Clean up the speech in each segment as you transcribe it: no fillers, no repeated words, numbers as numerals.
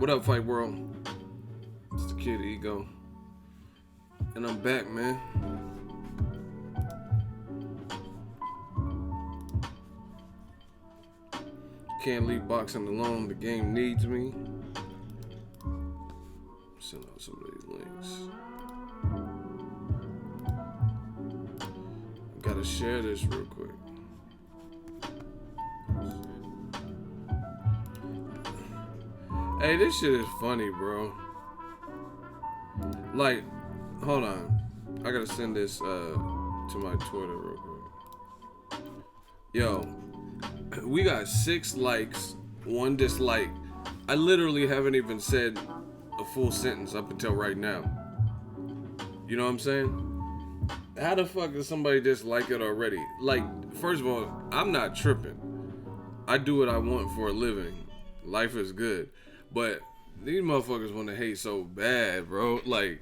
What up, Fight World? It's the kid Ego. And I'm back, man. Can't leave boxing alone. The game needs me. Send out some of these links. I gotta share this real quick. Hey, this shit is funny, bro. Like, hold on. I gotta send this to my Twitter real quick. Yo, we got 6 likes, 1 dislike. I literally haven't even said a full sentence up until right now. You know what I'm saying? How the fuck does somebody dislike it already? Like, first of all, I'm not tripping. I do what I want for a living. Life is good. But these motherfuckers want to hate so bad, bro. Like,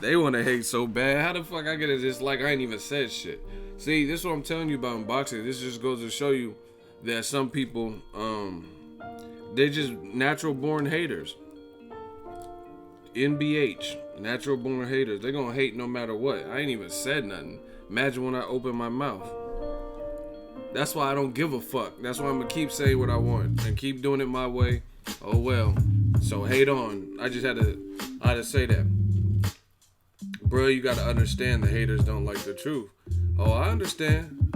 they want to hate so bad. How the fuck I get a dislike? I ain't even said shit. See, this is what I'm telling you about in boxing. This just goes to show you that some people, they're just natural born haters. NBH, natural born haters. They're going to hate no matter what. I ain't even said nothing. Imagine when I open my mouth. That's why I don't give a fuck. That's why I'm going to keep saying what I want and keep doing it my way. Oh well. So hate on. I just had to say that. Bro, you got to understand the haters don't like the truth. Oh, I understand.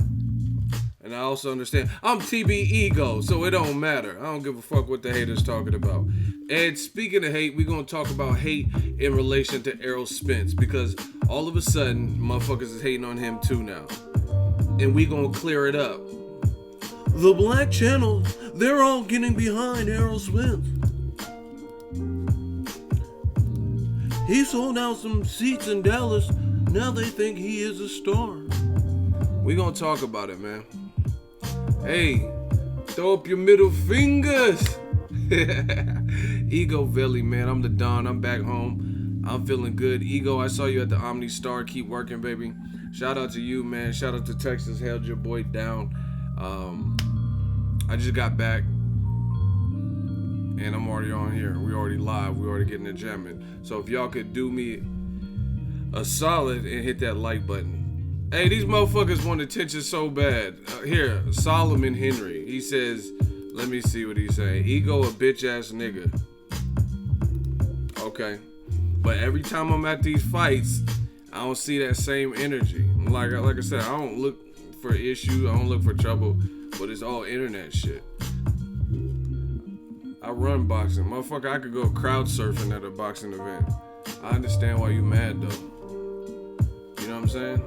And I also understand. I'm TB Ego, so it don't matter. I don't give a fuck what the haters talking about. And speaking of hate, we're going to talk about hate in relation to Errol Spence. Because all of a sudden, motherfuckers is hating on him too now. And we going to clear it up. The black channels, they're all getting behind Errol Spence. He sold out some seats in Dallas. Now they think he is a star. We gonna talk about it, man. Hey, throw up your middle fingers. Ego Valley, man. I'm the Don. I'm back home. I'm feeling good. Ego, I saw you at the Omni Star. Keep working, baby. Shout out to you, man. Shout out to Texas. Held your boy down. I just got back. And I'm already on here. We already live. We already getting it jamming. So if y'all could do me a solid and hit that like button. Hey, these motherfuckers want attention so bad. Here, Solomon Henry. He says, let me see what he's saying. Ego a bitch ass nigga. Okay. But every time I'm at these fights, I don't see that same energy. Like I said, I don't look for issues. I don't look for trouble. But it's all internet shit. I run boxing. Motherfucker, I could go crowd surfing at a boxing event. I understand why you mad, though. You know what I'm saying?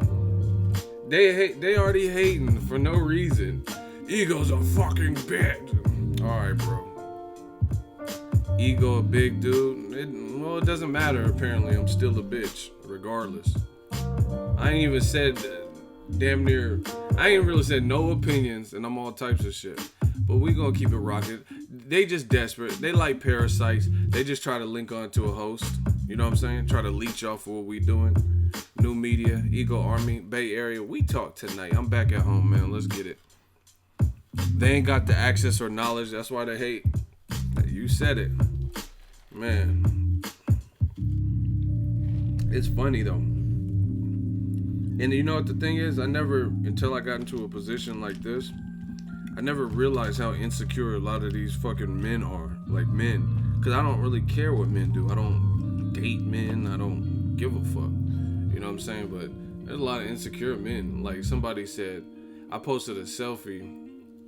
They already hating for no reason. Ego's a fucking bitch. Alright, bro. Ego a big dude. It doesn't matter, apparently. I'm still a bitch, regardless. I ain't even said damn near... I ain't really said no opinions, and I'm all types of shit. But we gonna keep it rocking. They just desperate. They like parasites. They just try to link on to a host. You know what I'm saying? Try to leech off of what we doing. New media, Ego Army, Bay Area. We talk tonight. I'm back at home, man. Let's get it. They ain't got the access or knowledge. That's why they hate. You said it. Man. It's funny, though. And you know what the thing is? Until I got into a position like this, I never realized how insecure a lot of these fucking men are. Like men. Because I don't really care what men do. I don't date men. I don't give a fuck. You know what I'm saying? But there's a lot of insecure men. Like somebody said, I posted a selfie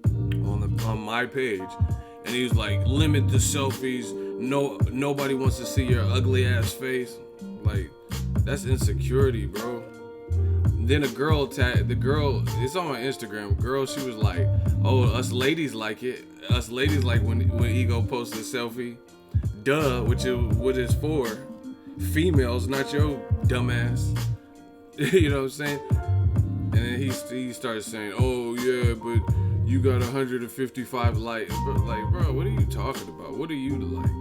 on my page. And he was like, limit the selfies. Nobody wants to see your ugly ass face. Like, that's insecurity, bro. Then the girl, it's on my Instagram. Girl, she was like, oh, us ladies like it. Us ladies like when Ego posts a selfie. Duh, which is what it's for. Females, not your dumbass. You know what I'm saying? And then he started saying, oh yeah, but you got 155 likes. Like, bro, what are you talking about? What are you like?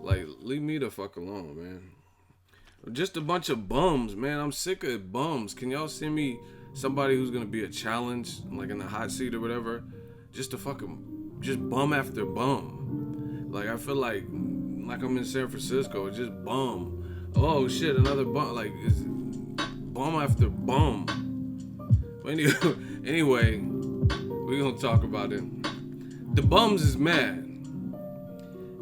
Like, leave me the fuck alone, man. Just a bunch of bums, man. I'm sick of bums. Can y'all send me somebody who's gonna be a challenge, like in the hot seat or whatever? Just bum after bum. Like I feel like I'm in San Francisco. It's just bum. Oh shit, another bum. Like it's bum after bum. But anyway, we gonna talk about it. The bums is mad.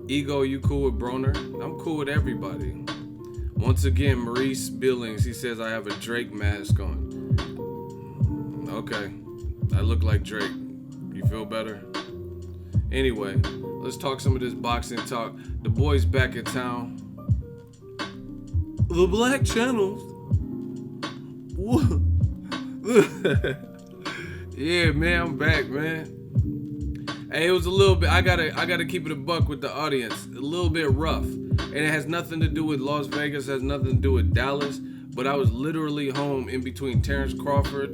Ego, you cool with Broner? I'm cool with everybody. Once again, Maurice Billings, he says I have a Drake mask on. Okay, I look like Drake. You feel better? Anyway, let's talk some of this boxing talk. The boys back in town. The Black Channels. Yeah, man, I'm back, man. Hey, it was a little bit. I gotta keep it a buck with the audience. A little bit rough, and it has nothing to do with Las Vegas. Has nothing to do with Dallas. But I was literally home in between Terrence Crawford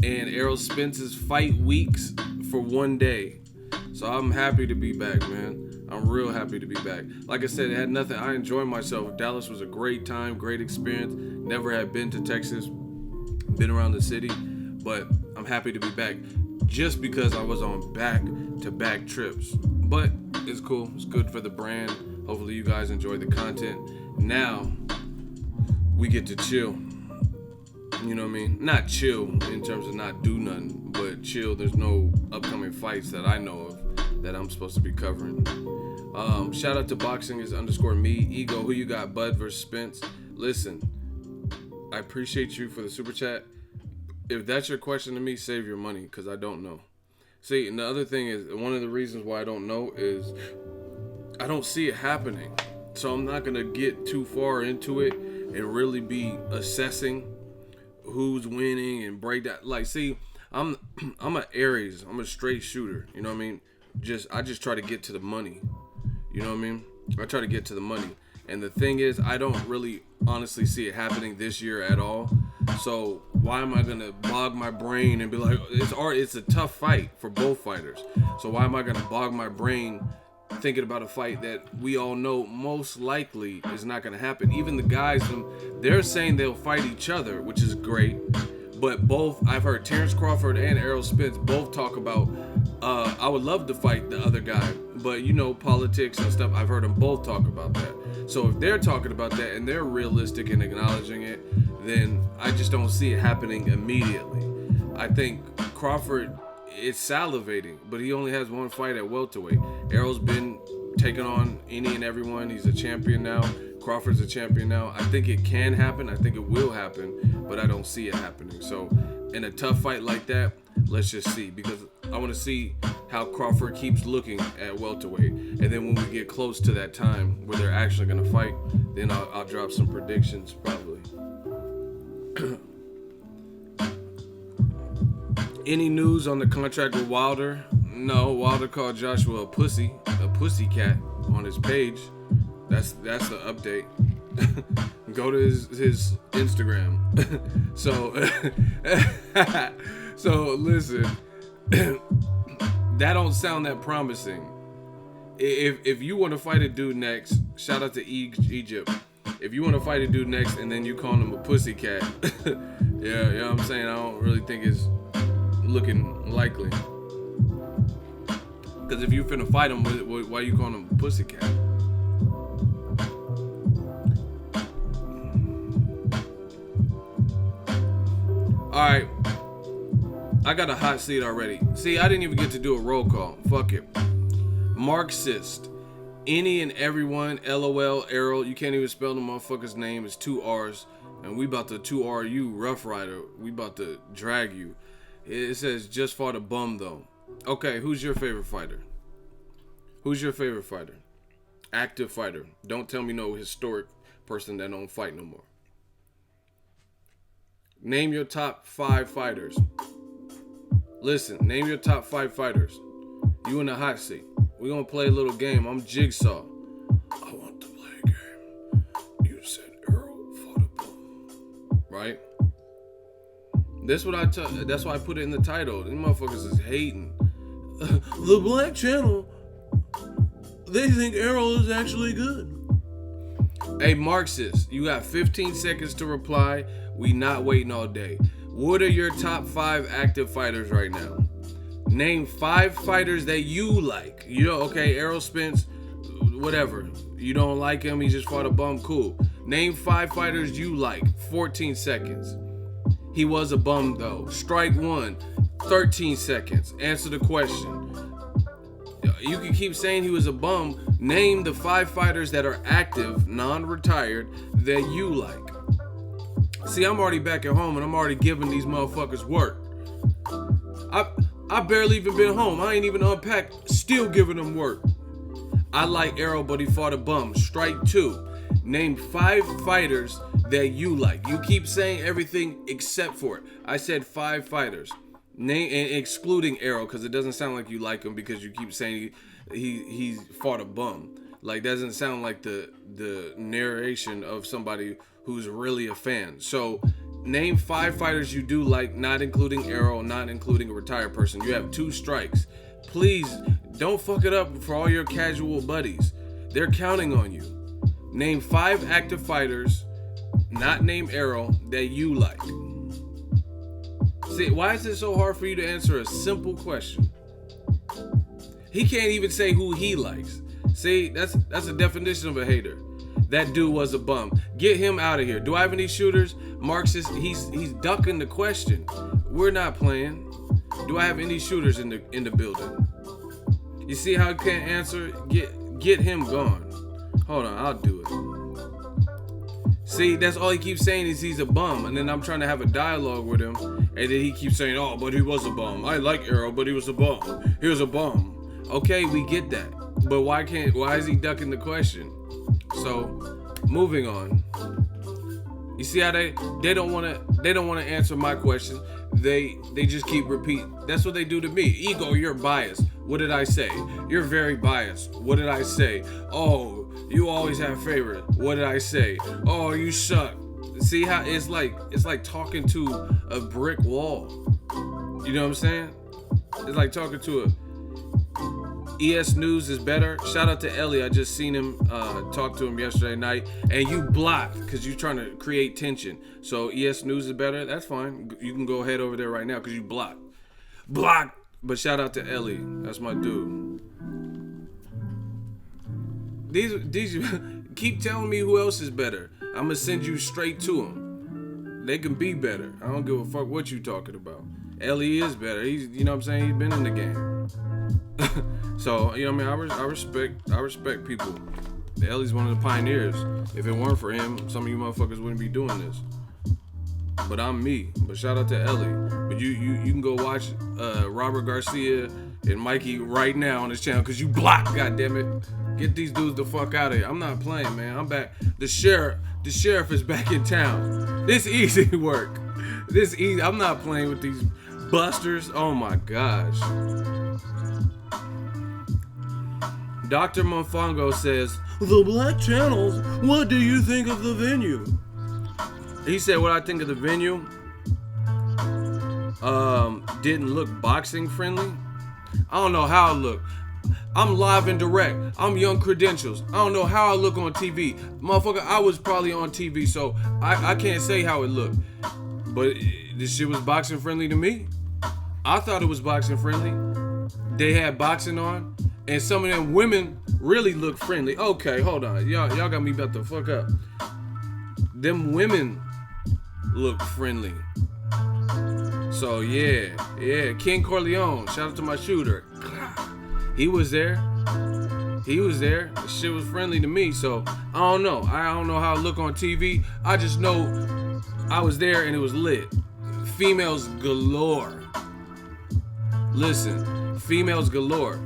and Errol Spence's fight weeks for one day. So I'm happy to be back, man. I'm real happy to be back. Like I said, it had nothing. I enjoyed myself. Dallas was a great time, great experience. Never had been to Texas, been around the city, but I'm happy to be back just because I was on back-to-back trips. But it's cool. It's good for the brand. Hopefully you guys enjoy the content. Now we get to chill. You know what I mean? Not chill in terms of not do nothing, but chill. There's no upcoming fights that I know of that I'm supposed to be covering. Shout out to Boxingego_me. Ego, who you got? Bud versus Spence. Listen, I appreciate you for the super chat. If that's your question to me, save your money, because I don't know. See, and the other thing is, one of the reasons why I don't know is I don't see it happening. So I'm not going to get too far into it and really be assessing who's winning and break that. Like, see, I'm an Aries. I'm a straight shooter. You know what I mean? I just try to get to the money. You know what I mean? I try to get to the money. And the thing is, I don't really honestly see it happening this year at all. So why am I gonna bog my brain and be like, it's a tough fight for both fighters. So why am I gonna bog my brain thinking about a fight that we all know most likely is not gonna happen? Even the guys, they're saying they'll fight each other, which is great. But both, I've heard Terrence Crawford and Errol Spence both talk about, I would love to fight the other guy, but you know, politics and stuff, I've heard them both talk about that. So if they're talking about that and they're realistic in acknowledging it, then I just don't see it happening immediately. I think Crawford is salivating, but he only has one fight at welterweight. Errol's been taking on any and everyone. He's a champion now. Crawford's a champion now. I think it can happen. I think it will happen, but I don't see it happening. So in a tough fight like that, let's just see, because I want to see how Crawford keeps looking at welterweight. And then when we get close to that time where they're actually going to fight, then I'll drop some predictions probably. Any news on the contract with Wilder? No, Wilder called Joshua a pussycat on his page. That's the update. Go to his Instagram. So listen, that don't sound that promising. If you want to fight a dude next, shout out to Egypt. If you want to fight a dude next and then you call him a pussycat, yeah, you know what I'm saying? I don't really think it's looking likely. Because if you finna fight him, why you calling him a pussycat? Alright, I got a hot seat already. See, I didn't even get to do a roll call. Fuck it. Marxist. Any and everyone, LOL, Errol. You can't even spell the motherfucker's name. It's 2 R's. And we about to 2R you, Rough Rider. We about to drag you. It says just fought a bum though. Okay, who's your favorite fighter? Who's your favorite fighter? Active fighter. Don't tell me no historic person that don't fight no more. Name your top 5 fighters. Listen, name your top 5 fighters. You in the hot seat. We're going to play a little game. I'm Jigsaw. I want to play a game. You said Errol fought a bum. Right? That's why I put it in the title. These motherfuckers is hating. The Black Channel, they think Errol is actually good. Hey, Marxist, you got 15 seconds to reply. We not waiting all day. What are your top 5 active fighters right now? Name 5 fighters that you like. You know, okay, Errol Spence, whatever. You don't like him, he just fought a bum, cool. Name 5 fighters you like, 14 seconds. He was a bum though. Strike 1, 13 seconds. Answer the question. You can keep saying he was a bum. Name the 5 fighters that are active, non-retired, that you like. See, I'm already back at home and I'm already giving these motherfuckers work. I barely even been home. I ain't even unpacked. Still giving them work. I like Errol, but he fought a bum. Strike 2. Name 5 fighters that you like. You keep saying everything except for it. I said 5 fighters. Name, excluding Errol, because it doesn't sound like you like him because you keep saying he fought a bum. Like, doesn't sound like the narration of somebody who's really a fan. So name 5 fighters you do like, not including Errol, not including a retired person. You have 2 strikes. Please don't fuck it up for all your casual buddies. They're counting on you. Name 5 active fighters, not name Errol, that you like. See, why is it so hard for you to answer a simple question? He can't even say who he likes. See, that's a definition of a hater. That dude was a bum. Get him out of here. Do I have any shooters? Marxist, he's ducking the question. We're not playing. Do I have any shooters in the building? You see how I can't answer? Get him gone. Hold on, I'll do it. See, that's all he keeps saying is he's a bum, and then I'm trying to have a dialogue with him, and then he keeps saying, oh, but he was a bum. I like Errol, but he was a bum. He was a bum. Okay, we get that. But why is he ducking the question? So, moving on. You see how they don't want to answer my question. They just keep repeating. That's what they do to me. Ego, you're biased. What did I say? You're very biased. What did I say? Oh, you always have favorite. What did I say? Oh, you suck. See how it's like talking to a brick wall. You know what I'm saying? It's like talking to a ES News is better. Shout out to Ellie. I just seen him talk to him yesterday night. And you blocked because you're trying to create tension. So ES News is better. That's fine. You can go ahead over there right now because you blocked. Blocked. But shout out to Ellie. That's my dude. These keep telling me who else is better. I'm gonna send you straight to them. They can be better. I don't give a fuck what you talking about. Ellie is better. He's, you know what I'm saying? He's been in the game. So, you know what I mean? I respect people. Ellie's one of the pioneers. If it weren't for him, some of you motherfuckers wouldn't be doing this. But I'm me. But shout out to Ellie. But you can go watch Robert Garcia and Mikey right now on this channel because you blocked, goddammit. Get these dudes the fuck out of here. I'm not playing, man. I'm back. The sheriff is back in town. This easy work. This easy. I'm not playing with these busters. Oh my gosh. Dr. Monfongo says, the Black Channels, what do you think of the venue? He said what I think of the venue. Didn't look boxing friendly. I don't know how it looked. I'm live and direct. I'm Young Credentials. I don't know how I look on TV. Motherfucker, I was probably on TV, so I can't say how it looked. But this shit was boxing friendly to me. I thought it was boxing friendly. They had boxing on, and some of them women really look friendly. Okay, hold on. Y'all got me about to fuck up. Them women look friendly. So yeah. King Corleone, shout out to my shooter. He was there. The shit was friendly to me. So I don't know. I don't know how it look on TV. I just know I was there and it was lit. Females galore. Listen, females galore.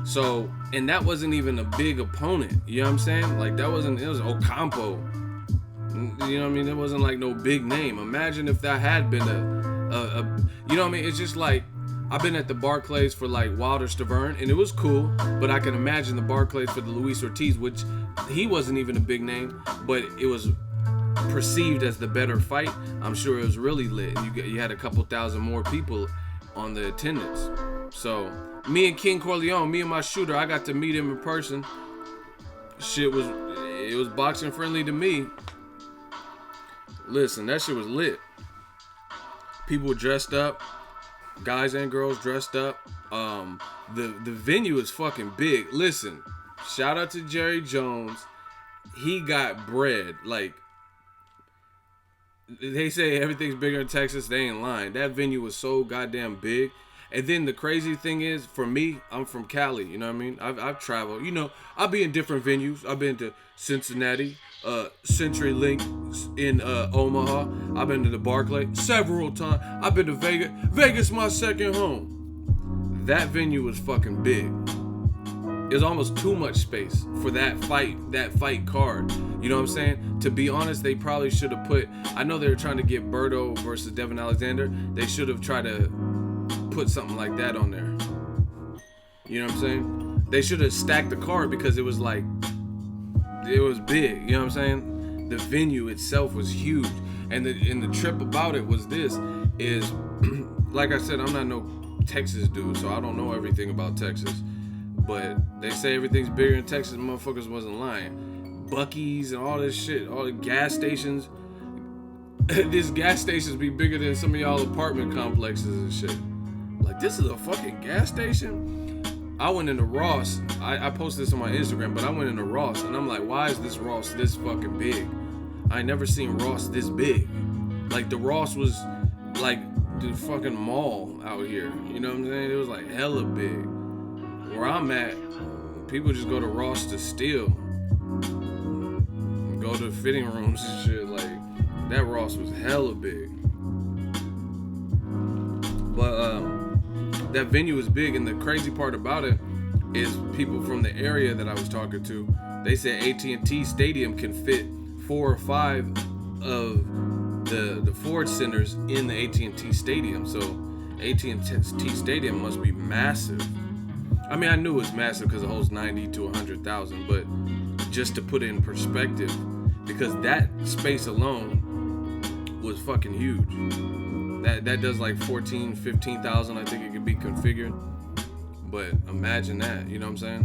So, and that wasn't even a big opponent. You know what I'm saying? Like it was Ocampo. You know what I mean? It wasn't like no big name. Imagine if that had been a you know what I mean? It's just like, I've been at the Barclays for like Wilder Stavern, and it was cool, but I can imagine the Barclays for the Luis Ortiz, which he wasn't even a big name, but it was perceived as the better fight. I'm sure it was really lit. You had a couple thousand more people on the attendance. So me and King Corleone, me and my shooter, I got to meet him in person. It was boxing friendly to me. Listen, that shit was lit. People dressed up. Guys and girls dressed up. The venue is fucking big. Listen, Shout out to Jerry Jones. He got bread. Like, they say everything's bigger in Texas. They ain't lying. That venue was so goddamn big. And then the crazy thing is, for me, I'm from Cali. You know what I mean? I've traveled. You know, I'll be in different venues. I've been to Cincinnati, CenturyLink in Omaha. I've been to the Barclay several times. I've been to Vegas. Vegas, my second home. That venue was fucking big. It was almost too much space for that fight card. You know what I'm saying? To be honest, they probably should have put, I know they were trying to get Berto versus Devin Alexander. They should have tried to put something like that on there. You know what I'm saying? They should have stacked the card because it was like, it was big. You know what I'm saying? The venue itself was huge. And the trip about it was this, is, like I said, I'm not no Texas dude, so I don't know everything about Texas. But they say everything's bigger in Texas. Motherfuckers wasn't lying. Buc-ee's and all this shit, all the gas stations. These gas stations be bigger than some of y'all apartment complexes and shit. Like, this is a fucking gas station? I went into Ross. I posted this on my Instagram, but I went into Ross and I'm like, why is this Ross this fucking big? I ain't never seen Ross this big. Like, the Ross was like the fucking mall out here. You know what I'm saying? It was like hella big. Where I'm at, people just go to Ross to steal. Go to fitting rooms and shit. Like, that Ross was hella big. But that venue was big, and the crazy part about it is people from the area that I was talking to, they said AT&T Stadium can fit 4 or 5 of the Ford centers in the AT&T Stadium. So AT&T Stadium must be massive. I mean, I knew it was massive because it holds 90 to 100,000, but just to put it in perspective, because that space alone was fucking huge. That does like 14, 15,000, I think it could be configured. But imagine that, you know what I'm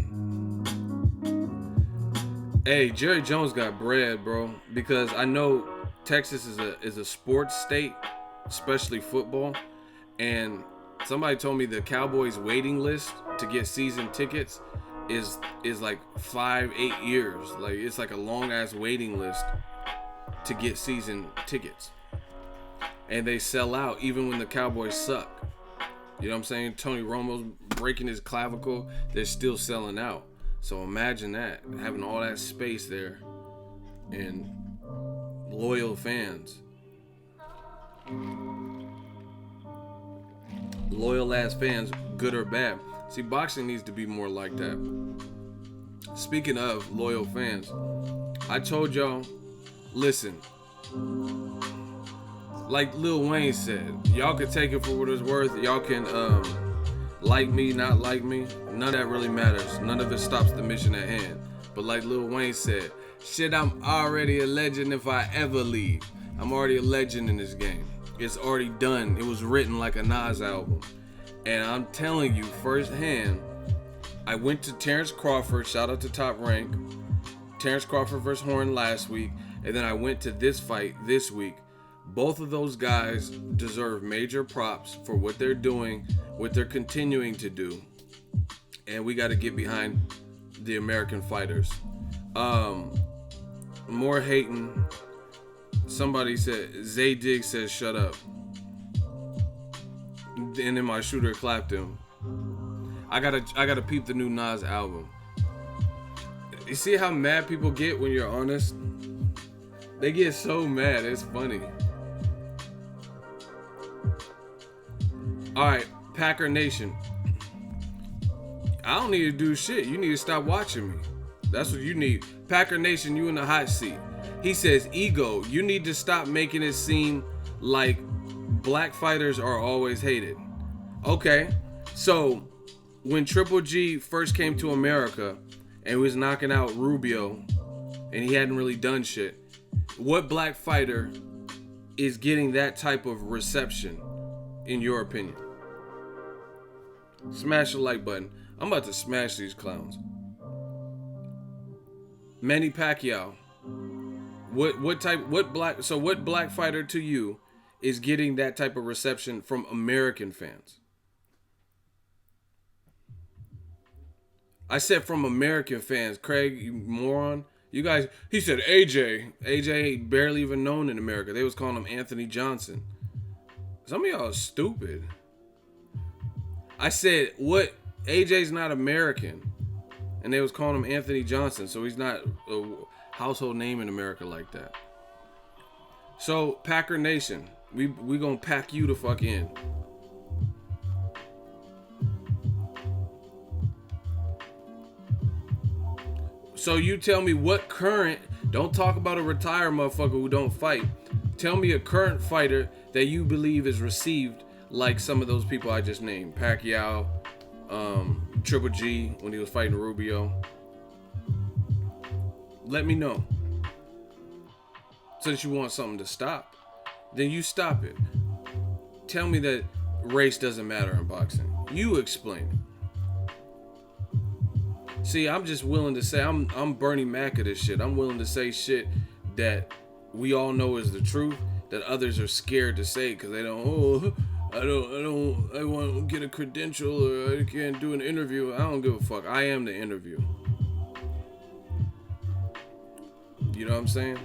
saying? Hey, Jerry Jones got bread, bro, because I know Texas is a sports state, especially football, and somebody told me the Cowboys waiting list to get season tickets is like 5-8 years. Like, it's like a long ass waiting list to get season tickets. And they sell out even when the Cowboys suck. You know what I'm saying? Tony Romo's breaking his clavicle, they're still selling out. So imagine that, having all that space there and loyal fans. Loyal ass fans, good or bad. See, boxing needs to be more like that. Speaking of loyal fans, I told y'all, listen, like Lil Wayne said, y'all can take it for what it's worth. Y'all can like me, not like me. None of that really matters. None of it stops the mission at hand. But like Lil Wayne said, shit, I'm already a legend if I ever leave. I'm already a legend in this game. It's already done. It was written like a Nas album. And I'm telling you firsthand, I went to Terrence Crawford, shout out to Top Rank, Terrence Crawford versus Horn last week, and then I went to this fight this week. Both of those guys deserve major props for what they're doing, what they're continuing to do. And we got to get behind the American fighters. More hating. Somebody said, Zay Diggs says, shut up. And then my shooter clapped him. I gotta peep the new Nas album. You see how mad people get when you're honest? They get so mad, it's funny. Alright, Packer Nation. I don't need to do shit. You need to stop watching me. That's what you need. Packer Nation, you in the hot seat. He says, Ego, you need to stop making it seem like black fighters are always hated. Okay, so when Triple G first came to America and was knocking out Rubio and he hadn't really done shit, what black fighter is getting that type of reception, in your opinion? Smash the like button. I'm about to smash these clowns. Manny Pacquiao. What black fighter to you is getting that type of reception from American fans? I said from American fans. Craig, you moron. You guys, he said AJ. AJ barely even known in America. They was calling him Anthony Johnson. Some of y'all are stupid. I said, what? AJ's not American. And they was calling him Anthony Johnson. So he's not a household name in America like that. So, Packer Nation, we gonna pack you the fuck in. So you tell me what current, don't talk about a retired motherfucker who don't fight. Tell me a current fighter that you believe is received like some of those people I just named. Pacquiao, Triple G when he was fighting Rubio. Let me know. Since you want something to stop, then you stop it. Tell me that race doesn't matter in boxing. You explain it. See, I'm just willing to say, I'm Bernie Mac of this shit. I'm willing to say shit that we all know is the truth, that others are scared to say because they don't, I want to get a credential or I can't do an interview. I don't give a fuck. I am the interview. You know what I'm saying?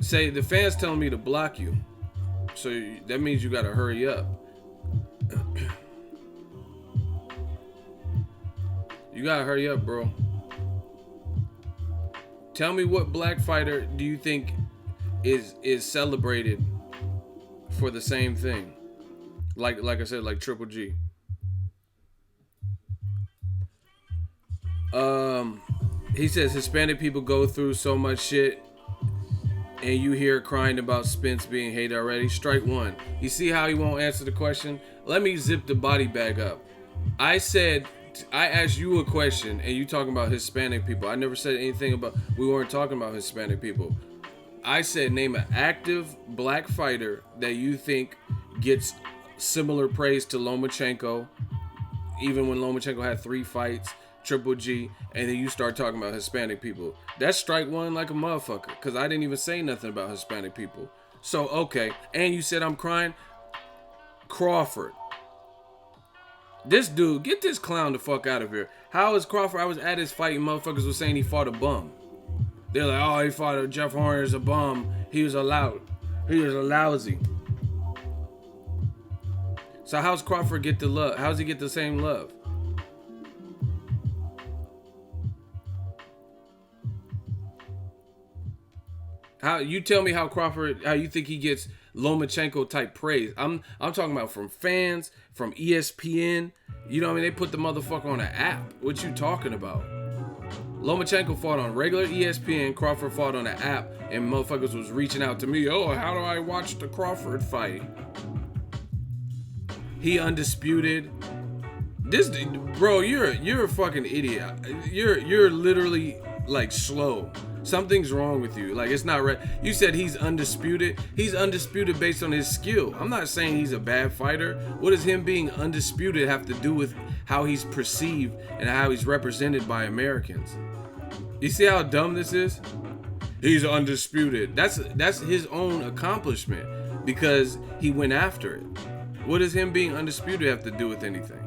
Say, the fans telling me to block you. So that means you got to hurry up. You gotta hurry up, bro. Tell me what black fighter do you think is celebrated for the same thing? Like I said, like Triple G. He says Hispanic people go through so much shit and you hear crying about Spence being hated already. Strike one. You see how he won't answer the question? Let me zip the body bag up. I asked you a question and you talking about Hispanic people. I never said anything about, we weren't talking about Hispanic people. I said name an active black fighter that you think gets similar praise to Lomachenko, even when Lomachenko had 3 fights, Triple G, and then you start talking about Hispanic people. That's strike one like a motherfucker, because I didn't even say nothing about Hispanic people. So, okay. And you said I'm crying? Crawford. This dude, get this clown the fuck out of here. How is Crawford? I was at his fight and motherfuckers was saying he fought a bum. They're like, oh, he fought Jeff Horner's a bum. He was a lousy. So how's Crawford get the love? How's he get the same love? How you tell me how Crawford, how you think he gets Lomachenko type praise? I'm talking about from fans, from ESPN. You know what I mean? They put the motherfucker on an app. What you talking about? Lomachenko fought on regular ESPN. Crawford fought on an app, and motherfuckers was reaching out to me. Oh, how do I watch the Crawford fight? He undisputed. This bro, you're a fucking idiot. You're literally like slow. Something's wrong with you. Like, it's not right. You said he's undisputed. He's undisputed based on his skill. I'm not saying he's a bad fighter. What does him being undisputed have to do with how he's perceived and how he's represented by Americans? You see how dumb this is? He's undisputed. That's his own accomplishment because he went after it. What does him being undisputed have to do with anything?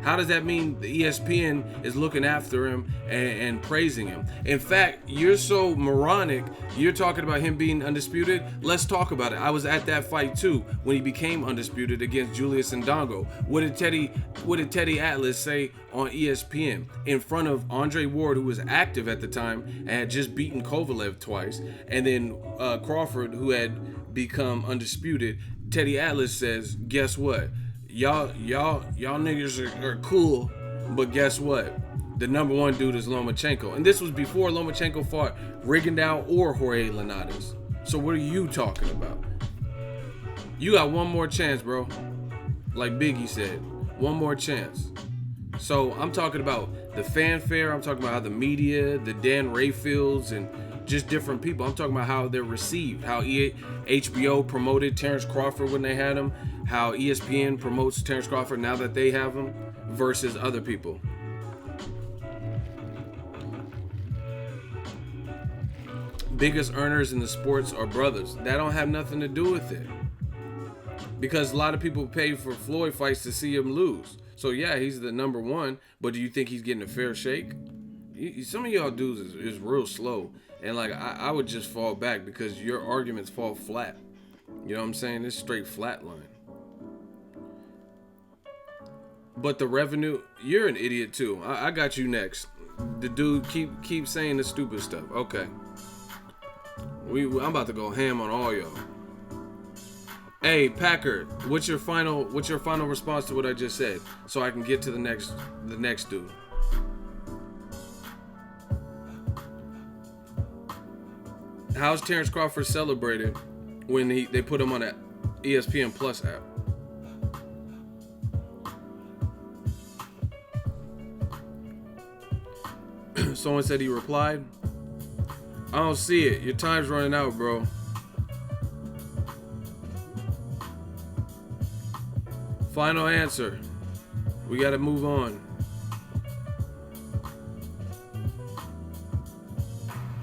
How does that mean the ESPN is looking after him and praising him? In fact, you're so moronic. You're talking about him being undisputed. Let's talk about it. I was at that fight too when he became undisputed against Julius Ndongo. What did Teddy Atlas say on ESPN in front of Andre Ward, who was active at the time and had just beaten Kovalev twice, and then Crawford, who had become undisputed? Teddy Atlas says, "Guess what? Y'all niggas are cool, but guess what? The number one dude is Lomachenko." And this was before Lomachenko fought Rigondeaux or Jorge Linares. So what are you talking about? You got one more chance, bro. Like Biggie said, one more chance. So I'm talking about the fanfare. I'm talking about how the media, the Dan Rayfields, and just different people. I'm talking about how they're received, how HBO promoted Terrence Crawford when they had him, how ESPN promotes Terrence Crawford now that they have him versus other people. Biggest earners in the sports are brothers. That don't have nothing to do with it. Because a lot of people pay for Floyd fights to see him lose. So yeah, he's the number one. But do you think he's getting a fair shake? Some of y'all dudes is real slow, and like I would just fall back because your arguments fall flat. You know what I'm saying? It's straight flat line. But the revenue, you're an idiot too. I got you next. The dude keep saying the stupid stuff. Okay. I'm about to go ham on all y'all. Hey, Packer, what's your final response to what I just said? So I can get to the next dude. How's Terrence Crawford celebrated when they put him on that ESPN Plus app? Someone said he replied. I don't see it. Your time's running out, bro. Final answer. We gotta move on.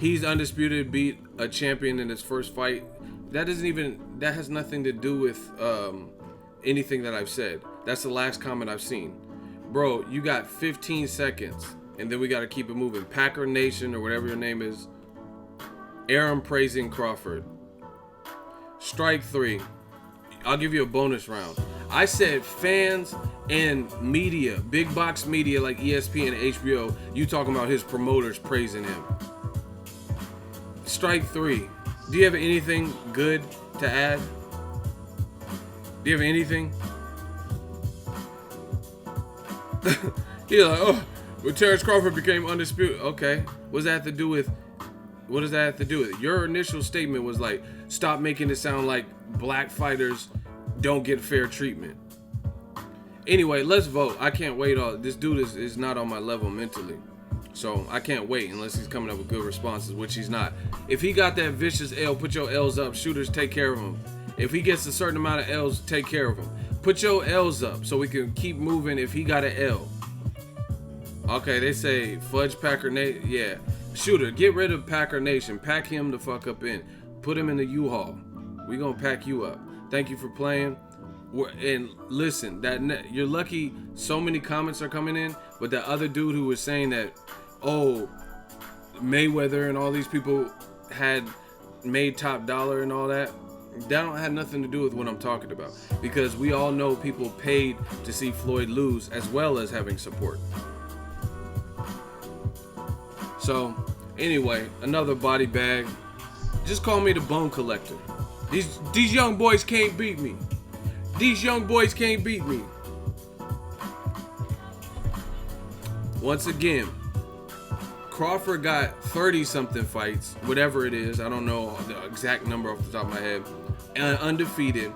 He's undisputed, beat a champion in his first fight. That has nothing to do with anything that I've said. That's the last comment I've seen. Bro, you got 15 seconds. And then we got to keep it moving. Packer Nation or whatever your name is. Aaron praising Crawford. Strike 3. I'll give you a bonus round. I said fans and media, big box media like ESPN and HBO, you talking about his promoters praising him. Strike 3. Do you have anything good to add? Do you have anything? You're like, oh. When Terrence Crawford became undisputed, okay. What does that have to do with it? Your initial statement was like, stop making it sound like black fighters don't get fair treatment. Anyway, let's vote. I can't wait. This dude is not on my level mentally. So I can't wait unless he's coming up with good responses, which he's not. If he got that vicious L, put your L's up. Shooters, take care of him. If he gets a certain amount of L's, take care of him. Put your L's up so we can keep moving if he got an L. Okay, they say Fudge Packer Nation. Yeah. Shooter, get rid of Packer Nation. Pack him the fuck up in. Put him in the U-Haul. We gonna pack you up. Thank you for playing. And listen, you're lucky so many comments are coming in, but that other dude who was saying that, oh, Mayweather and all these people had made top dollar and all that don't have nothing to do with what I'm talking about. Because we all know people paid to see Floyd lose as well as having support. So, anyway, another body bag. Just call me the bone collector. These young boys can't beat me. These young boys can't beat me. Once again, Crawford got 30-something fights, whatever it is. I don't know the exact number off the top of my head. And undefeated.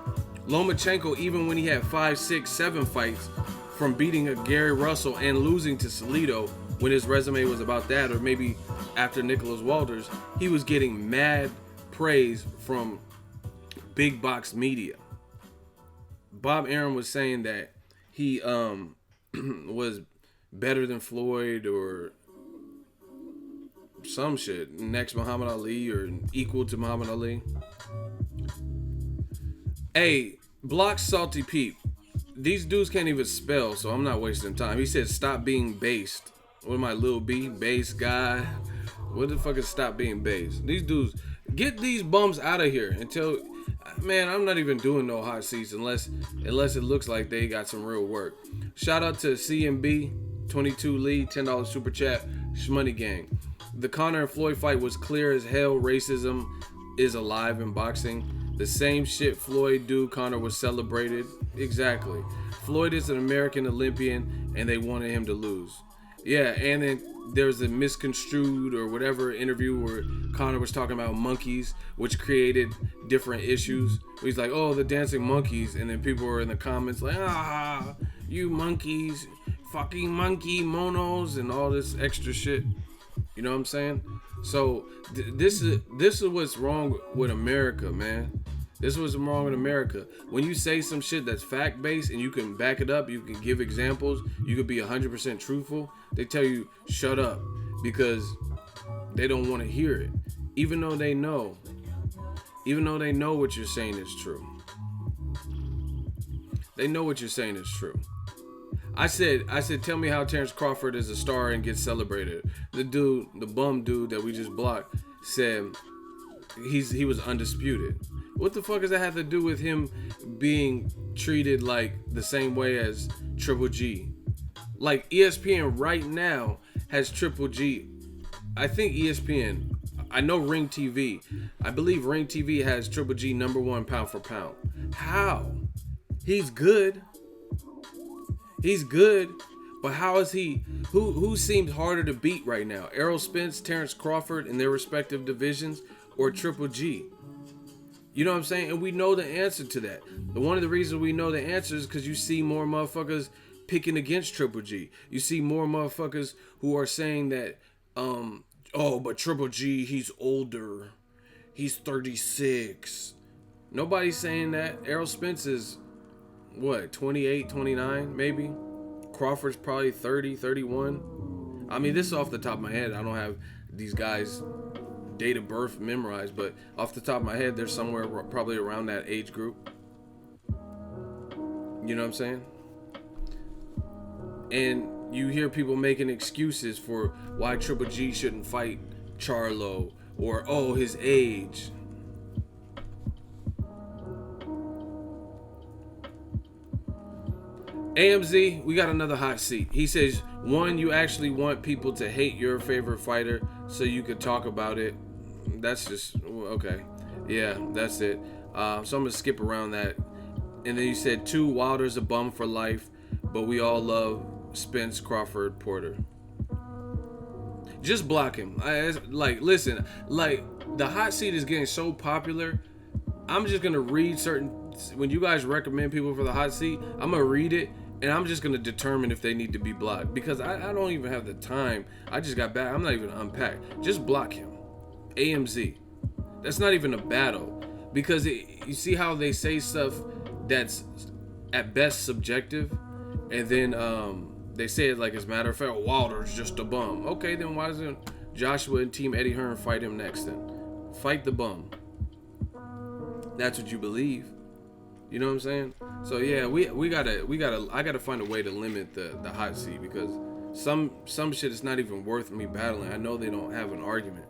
Lomachenko, even when he had 5, 6, 7 fights, from beating a Gary Russell and losing to Salido, when his resume was about that, or maybe after Nicholas Walters, he was getting mad praise from big box media. Bob Arum was saying that he was better than Floyd or some shit, next Muhammad Ali or equal to Muhammad Ali. Hey, block Salty Pete. These dudes can't even spell, so I'm not wasting time. He said stop being based. What am I, Lil B? Base guy? What the fuck is stop being based? These dudes, get these bums out of here until, man, I'm not even doing no hot seats unless it looks like they got some real work. Shout out to CMB, 22 Lee, $10 super chat, Shmoney Gang. The Conor and Floyd fight was clear as hell. Racism is alive in boxing. The same shit Floyd do, Conor was celebrated. Exactly. Floyd is an American Olympian and they wanted him to lose. Yeah, and then there's a misconstrued or whatever interview where Conor was talking about monkeys, which created different issues. He's like, oh, the dancing monkeys. And then people were in the comments like, you monkeys, fucking monkey monos and all this extra shit. You know what I'm saying? So this is what's wrong with America, man. This is what's wrong with America. When you say some shit that's fact-based and you can back it up, you can give examples, you could be 100% truthful, they tell you, shut up, because they don't want to hear it. Even though they know what you're saying is true. They know what you're saying is true. I said, tell me how Terrence Crawford is a star and gets celebrated. The bum dude that we just blocked, said he was undisputed. What the fuck does that have to do with him being treated like the same way as Triple G? Like, ESPN right now has Triple G. I think ESPN, I know Ring TV. I believe Ring TV has Triple G #1 pound for pound. How? He's good. He's good. But how is he? Who seems harder to beat right now? Errol Spence, Terrence Crawford in their respective divisions, or Triple G? You know what I'm saying? And we know the answer to that. One of the reasons we know the answer is because you see more motherfuckers picking against Triple G. You see more motherfuckers who are saying that, oh, but Triple G, he's older. He's 36. Nobody's saying that. Errol Spence is, what, 28, 29, maybe? Crawford's probably 30, 31. I mean, this is off the top of my head. I don't have these guys' date of birth memorized, but off the top of my head, they're somewhere probably around that age group. You know what I'm saying? And you hear people making excuses for why Triple G shouldn't fight Charlo, or, oh, his age. AMZ, we got another hot seat. He says, one, you actually want people to hate your favorite fighter so you could talk about it. That's just, okay. Yeah, that's it. So I'm going to skip around that. And then you said, two, Wilder's a bum for life, but we all love Spence, Crawford, Porter. Just block him. Listen, the hot seat is getting so popular. I'm just going to read certain, when you guys recommend people for the hot seat, I'm going to read it. And I'm just going to determine if they need to be blocked. Because I don't even have the time. I just got back. I'm not even unpacked. Just block him. AMZ. That's not even a battle. Because you see how they say stuff that's at best subjective. And then they say it like it's matter of fact, Wilder's just a bum. Okay, then why doesn't Joshua and Team Eddie Hearn fight him next then? Fight the bum. That's what you believe. You know what I'm saying? So yeah, I gotta find a way to limit the hot seat, because some shit is not even worth me battling. I know they don't have an argument,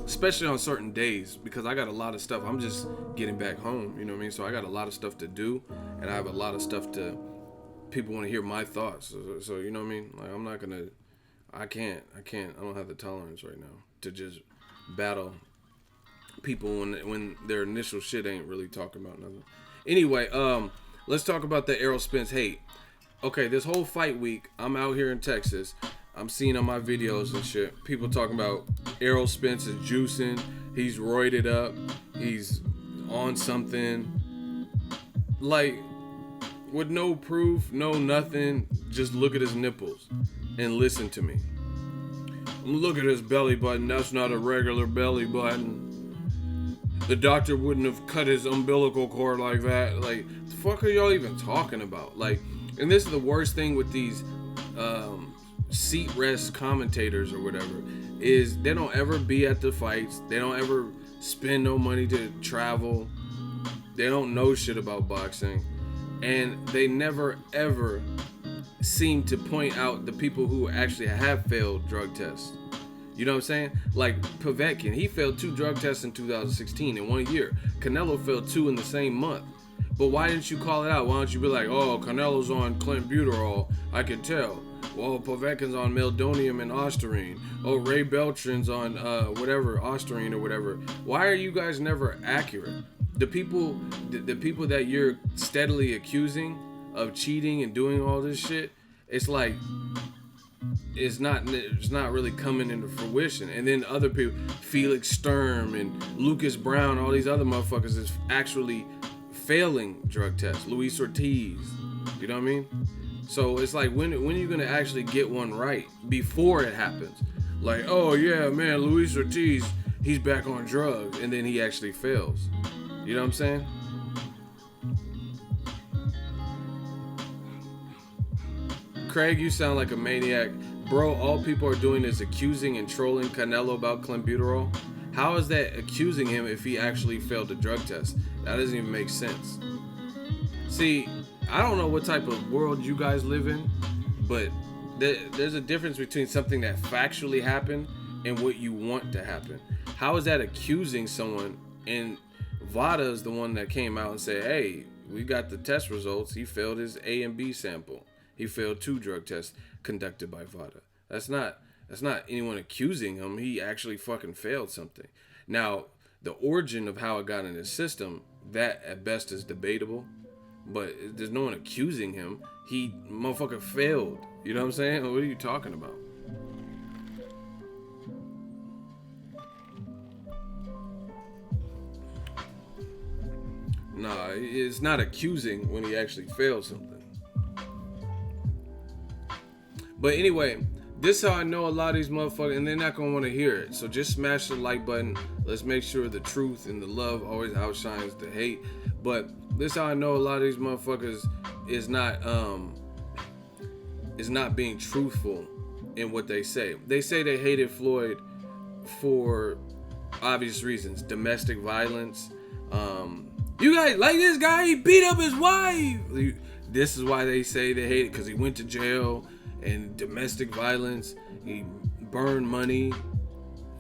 especially on certain days, because I got a lot of stuff. I'm just getting back home. You know what I mean? So I got a lot of stuff to do, and I have a lot of stuff to. People want to hear my thoughts. So you know what I mean? Like, I'm not gonna. I can't. I don't have the tolerance right now to just battle people when their initial shit ain't really talking about nothing. Anyway, let's talk about the Errol Spence hate. Okay, this whole fight week, I'm out here in Texas. I'm seeing on my videos and shit, people talking about Errol Spence is juicing, he's roided up, he's on something. Like, with no proof, no nothing, just look at his nipples and listen to me. Look at his belly button, that's not a regular belly button. The doctor wouldn't have cut his umbilical cord like that. Like, the fuck are y'all even talking about? Like, and this is the worst thing with these seat rest commentators or whatever, is they don't ever be at the fights. They don't ever spend no money to travel. They don't know shit about boxing. And they never ever seem to point out the people who actually have failed drug tests. You know what I'm saying? Like Povetkin, he failed 2 drug tests in 2016 in 1 year. Canelo failed 2 in the same month. But why didn't you call it out? Why don't you be like, oh, Canelo's on clenbuterol, I can tell. Well, Povetkin's on meldonium and ostarine. Oh, Ray Beltran's on whatever, ostarine or whatever. Why are you guys never accurate? The people that you're steadily accusing of cheating and doing all this shit, it's like, it's not really coming into fruition. And then other people, Felix Sturm and Lucas Brown, all these other motherfuckers is actually failing drug tests. Luis Ortiz, you know what I mean? So it's like, when are you gonna actually get one right before it happens? Like, oh yeah, man, Luis Ortiz, he's back on drugs, and then he actually fails. You know what I'm saying? Craig, you sound like a maniac. Bro, all people are doing is accusing and trolling Canelo about clenbuterol. How is that accusing him if he actually failed a drug test? That doesn't even make sense. See, I don't know what type of world you guys live in, but there's a difference between something that factually happened and what you want to happen. How is that accusing someone? And Vada is the one that came out and said, hey, we got the test results. He failed his A and B sample. He failed 2 drug tests conducted by Vada. That's not anyone accusing him. He actually fucking failed something. Now, the origin of how it got in his system, that at best is debatable. But there's no one accusing him. He motherfucker failed. You know what I'm saying? What are you talking about? Nah, it's not accusing when he actually failed something. But anyway, this is how I know a lot of these motherfuckers, and they're not gonna want to hear it. So just smash the like button. Let's make sure the truth and the love always outshines the hate. But this is how I know a lot of these motherfuckers is not being truthful in what they say. They say they hated Floyd for obvious reasons, domestic violence. You guys like this guy? He beat up his wife. This is why they say they hate it, because he went to jail and domestic violence. He burned money.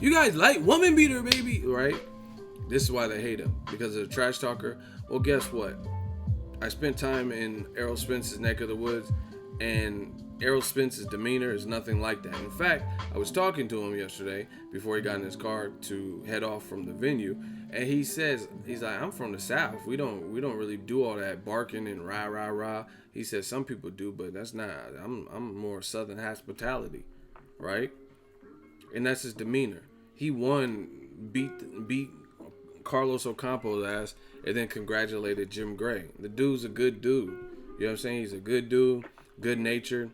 You guys like woman beater, baby, right? This is why they hate him, because of the trash talker. Well, guess what? I spent time in Errol Spence's neck of the woods, and Errol Spence's demeanor is nothing like that. In fact, I was talking to him yesterday before he got in his car to head off from the venue, and he's like, I'm from the South. We don't really do all that barking and rah rah rah. He says some people do, but that's not. I'm more Southern hospitality, right? And that's his demeanor. He beat Carlos Ocampo's ass, and then congratulated Jim Gray. The dude's a good dude. You know what I'm saying? He's a good dude, good natured.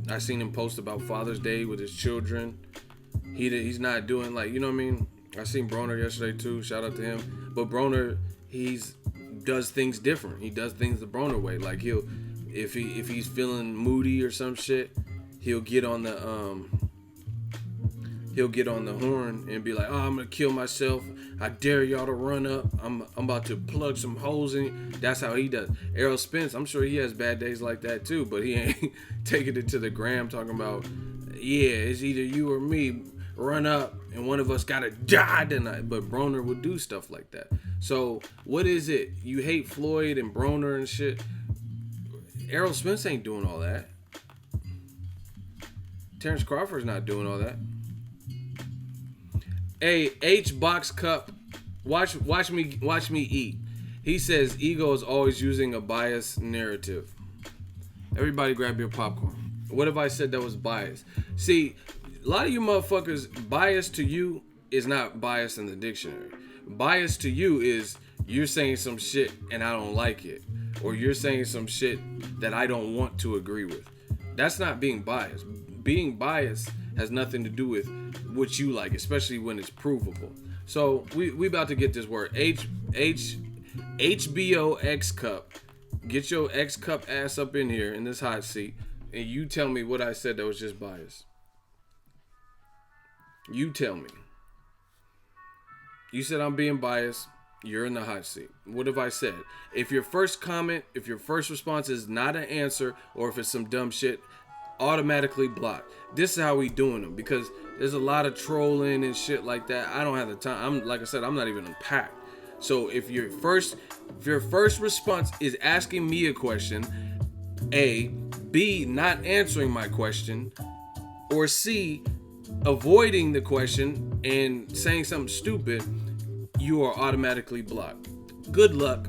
I seen him post about Father's Day with his children. He's not doing like, you know what I mean? I seen Broner yesterday too. Shout out to him. But Broner, does things different. He does things the Broner way. Like if he's feeling moody or some shit, he'll get on the horn and be like, oh, I'm gonna kill myself. I dare y'all to run up. I'm about to plug some holes in. That's how he does. Errol Spence, I'm sure he has bad days like that too, but he ain't taking it to the gram talking about, yeah, it's either you or me. Run up and one of us gotta die tonight. But Broner would do stuff like that. So what is it? You hate Floyd and Broner and shit. Errol Spence ain't doing all that. Terrence Crawford's not doing all that. Hey, H Box Cup, watch me eat. He says ego is always using a biased narrative. Everybody grab your popcorn. What if I said that was biased? See, a lot of you motherfuckers, bias to you is not bias in the dictionary. Bias to you is you're saying some shit and I don't like it. Or you're saying some shit that I don't want to agree with. That's not being biased. Being biased has nothing to do with what you like, especially when it's provable. So we about to get this word. HBO X Cup. Get your X Cup ass up in here in this hot seat. And you tell me what I said that was just bias. You tell me. You said I'm being biased. You're in the hot seat. What have I said? If your first response is not an answer, or if it's some dumb shit, automatically block. This is how we doing them, because there's a lot of trolling and shit like that. I don't have the time. Like I said, I'm not even unpacked. So if your first response is asking me a question, A, B, not answering my question, or C, avoiding the question and saying something stupid, you are automatically blocked. Good luck.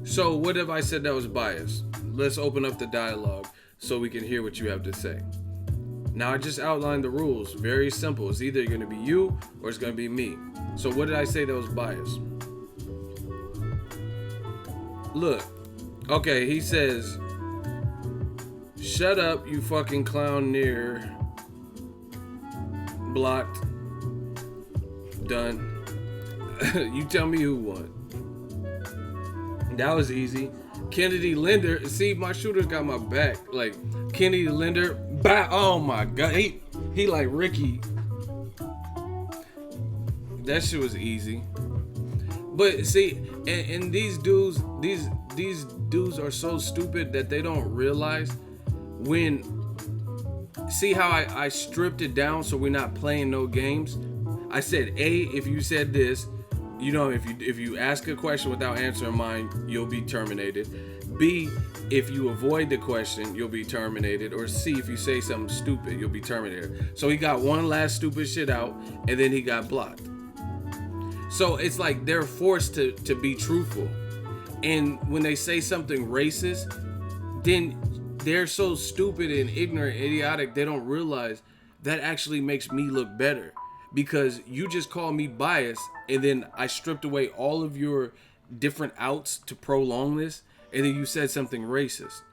So what if I said that was biased? Let's open up the dialogue so we can hear what you have to say. Now I just outlined the rules. Very simple. It's either going to be you or it's going to be me. So what did I say that was biased? Look. Okay, he says, shut up, you fucking clown near. Blocked. Done. You tell me who won. That was easy. Kennedy Linder. See, my shooter's got my back. Like, Kennedy Linder. Oh my God. He like Ricky. That shit was easy. But see, and these dudes are so stupid that they don't realize when. See how I stripped it down so we're not playing no games. I said A, if you said this, you know, if you ask a question without answering mine, you'll be terminated. B, if you avoid the question, you'll be terminated. Or C, if you say something stupid, you'll be terminated. So he got one last stupid shit out, and then he got blocked. So it's like they're forced to be truthful. And when they say something racist, then they're so stupid and ignorant, idiotic, they don't realize that actually makes me look better. Because you just called me biased, and then I stripped away all of your different outs to prolong this, and then you said something racist.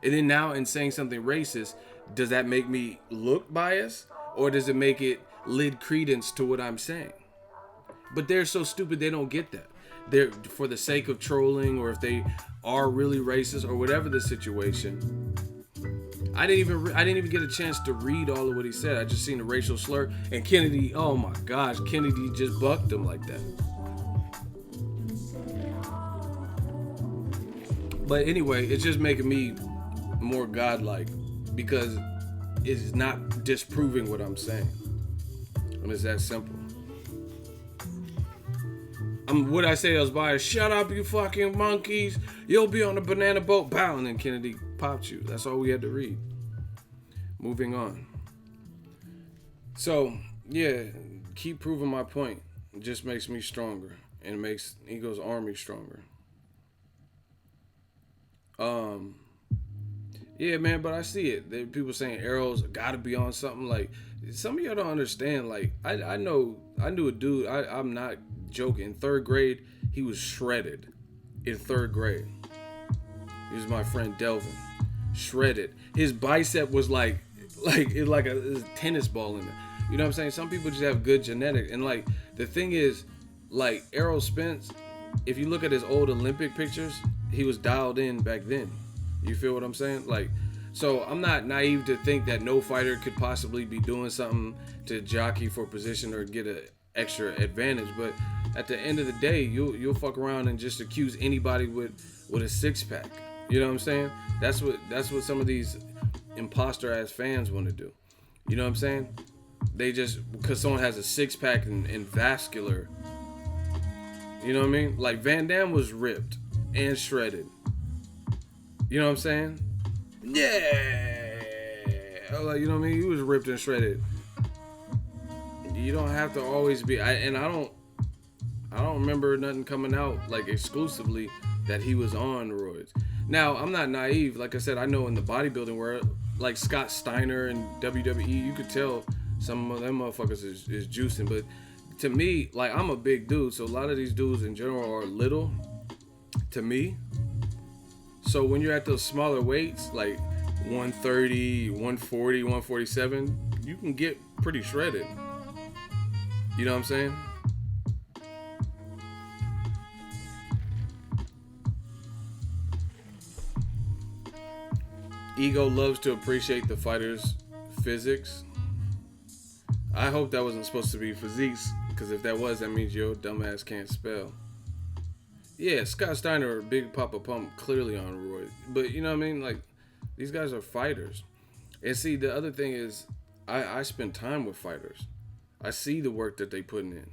And then now in saying something racist, does that make me look biased? Or does it make it lend credence to what I'm saying? But they're so stupid they don't get that. They're for the sake of trolling, or if they are really racist or whatever the situation. I didn't even get a chance to read all of what he said. I just seen a racial slur, and Kennedy, oh my gosh, Kennedy just bucked him like that. But anyway, it's just making me more godlike because it's not disproving what I'm saying. And it's that simple. What I say I was biased. Shut up, you fucking monkeys. You'll be on a banana boat. Bow. And then Kennedy popped you. That's all we had to read. Moving on. So, yeah, keep proving my point. It just makes me stronger. And it makes Ego's army stronger. Yeah, man, but I see it. There are people saying Errol's gotta be on something. Like, some of y'all don't understand. Like, I knew a dude, I'm not joking. In third grade, he was shredded. In third grade. He was my friend Delvin. Shredded. His bicep was like a tennis ball in there. You know what I'm saying? Some people just have good genetics. And like, the thing is, like, Errol Spence, if you look at his old Olympic pictures, he was dialed in back then. You feel what I'm saying? Like, so I'm not naive to think that no fighter could possibly be doing something to jockey for position or get an extra advantage. But at the end of the day, you'll fuck around and just accuse anybody with a six pack. You know what I'm saying? That's what some of these imposter ass fans want to do. You know what I'm saying? They just, because someone has a six pack and vascular. You know what I mean? Like Van Damme was ripped and shredded. You know what I'm saying? Yeah. Like, you know what I mean? He was ripped and shredded. You don't have to always be. I don't remember nothing coming out like exclusively that he was on roids. Now, I'm not naive. Like I said, I know in the bodybuilding world, like Scott Steiner and WWE, you could tell some of them motherfuckers is juicing. But to me, like, I'm a big dude, so a lot of these dudes in general are little to me. So when you're at those smaller weights, like 130, 140, 147, you can get pretty shredded. You know what I'm saying? Ego loves to appreciate the fighter's physics. I hope that wasn't supposed to be physiques, because if that was, that means your dumbass can't spell. Yeah, Scott Steiner or Big Papa Pump clearly on roids. But you know what I mean? Like, these guys are fighters. And see, the other thing is, I spend time with fighters. I see the work that they putting in.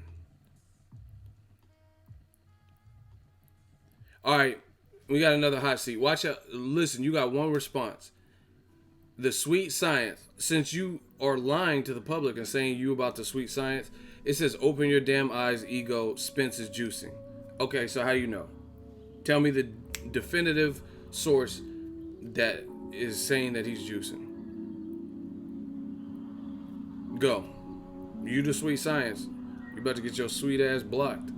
All right, we got another hot seat. Watch out. Listen, you got one response. The sweet science. Since you are lying to the public and saying you about the sweet science, it says, open your damn eyes, Ego. Spence is juicing. Okay, so how you know? Tell me the definitive source that is saying that he's juicing. Go. You the sweet science. You about to get your sweet ass blocked.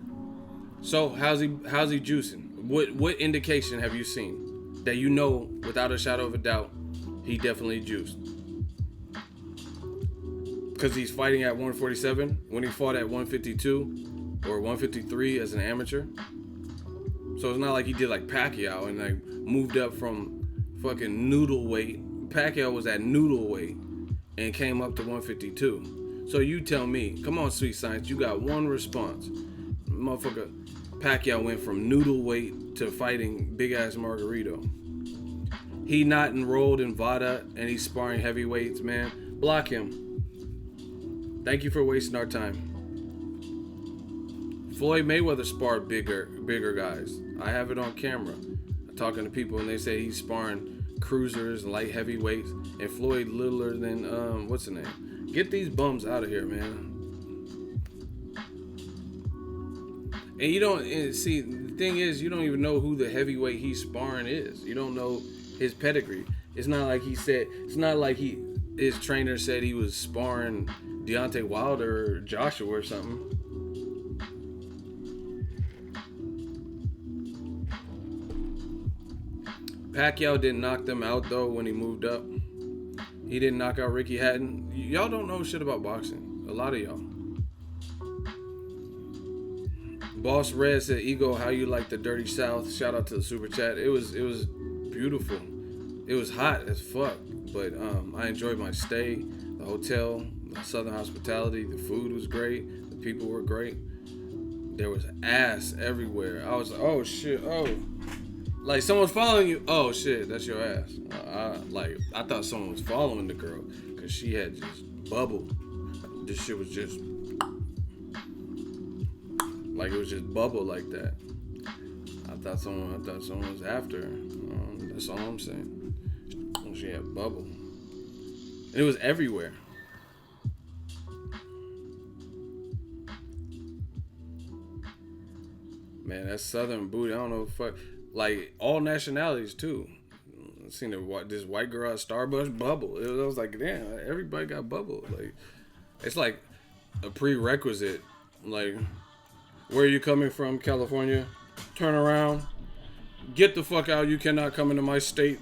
So how's he juicing? What indication have you seen that you know without a shadow of a doubt he definitely juiced? Because he's fighting at 147 when he fought at 152 or 153 as an amateur. So it's not like he did like Pacquiao and like moved up from fucking noodle weight. Pacquiao was at noodle weight and came up to 152. So you tell me, come on, sweet science, you got one response. Motherfucker, Pacquiao went from noodle weight to fighting big ass Margarito. He not enrolled in VADA and he's sparring heavyweights, man. Block him. Thank you for wasting our time. Floyd Mayweather sparred bigger guys. I have it on camera. I'm talking to people and they say he's sparring cruisers and light heavyweights, and Floyd littler than what's the name? Get these bums out of here, man. And you don't see, the thing is, you don't even know who the heavyweight he's sparring is. You don't know his pedigree. It's not like his trainer said he was sparring Deontay Wilder or Joshua or something. Pacquiao didn't knock them out though when he moved up. He didn't knock out Ricky Hatton. Y'all don't know shit about boxing. A lot of y'all. Boss Red said, "Ego, how you like the Dirty South?" Shout out to the super chat. It was beautiful. It was hot as fuck, but I enjoyed my stay, the hotel, the Southern hospitality. The food was great. The people were great. There was ass everywhere. I was like, oh shit, oh. Like, someone's following you. Oh, shit, that's your ass. I thought someone was following the girl because she had just bubbled. This shit was just, like, it was just bubble like that. I thought someone was after her. That's all I'm saying. She had bubble. And it was everywhere. Man, that Southern booty, I don't know if like all nationalities too. I seen this white girl at Starbucks bubble. I was like, damn, everybody got bubble. Like, it's like a prerequisite. Like, where are you coming from, California? Turn around. Get the fuck out. You cannot come into my state.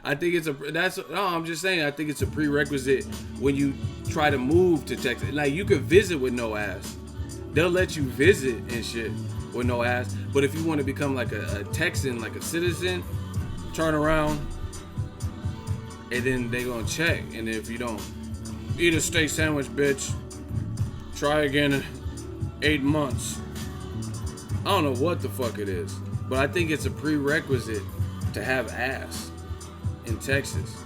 I think it's I'm just saying, I think it's a prerequisite when you try to move to Texas. Like, you could visit with no ass. They'll let you visit and shit with no ass. But if you want to become like a Texan, like a citizen, turn around and then they gonna check. And if you don't, eat a steak sandwich, bitch. Try again in 8 months. I don't know what the fuck it is, but I think it's a prerequisite to have ass in Texas.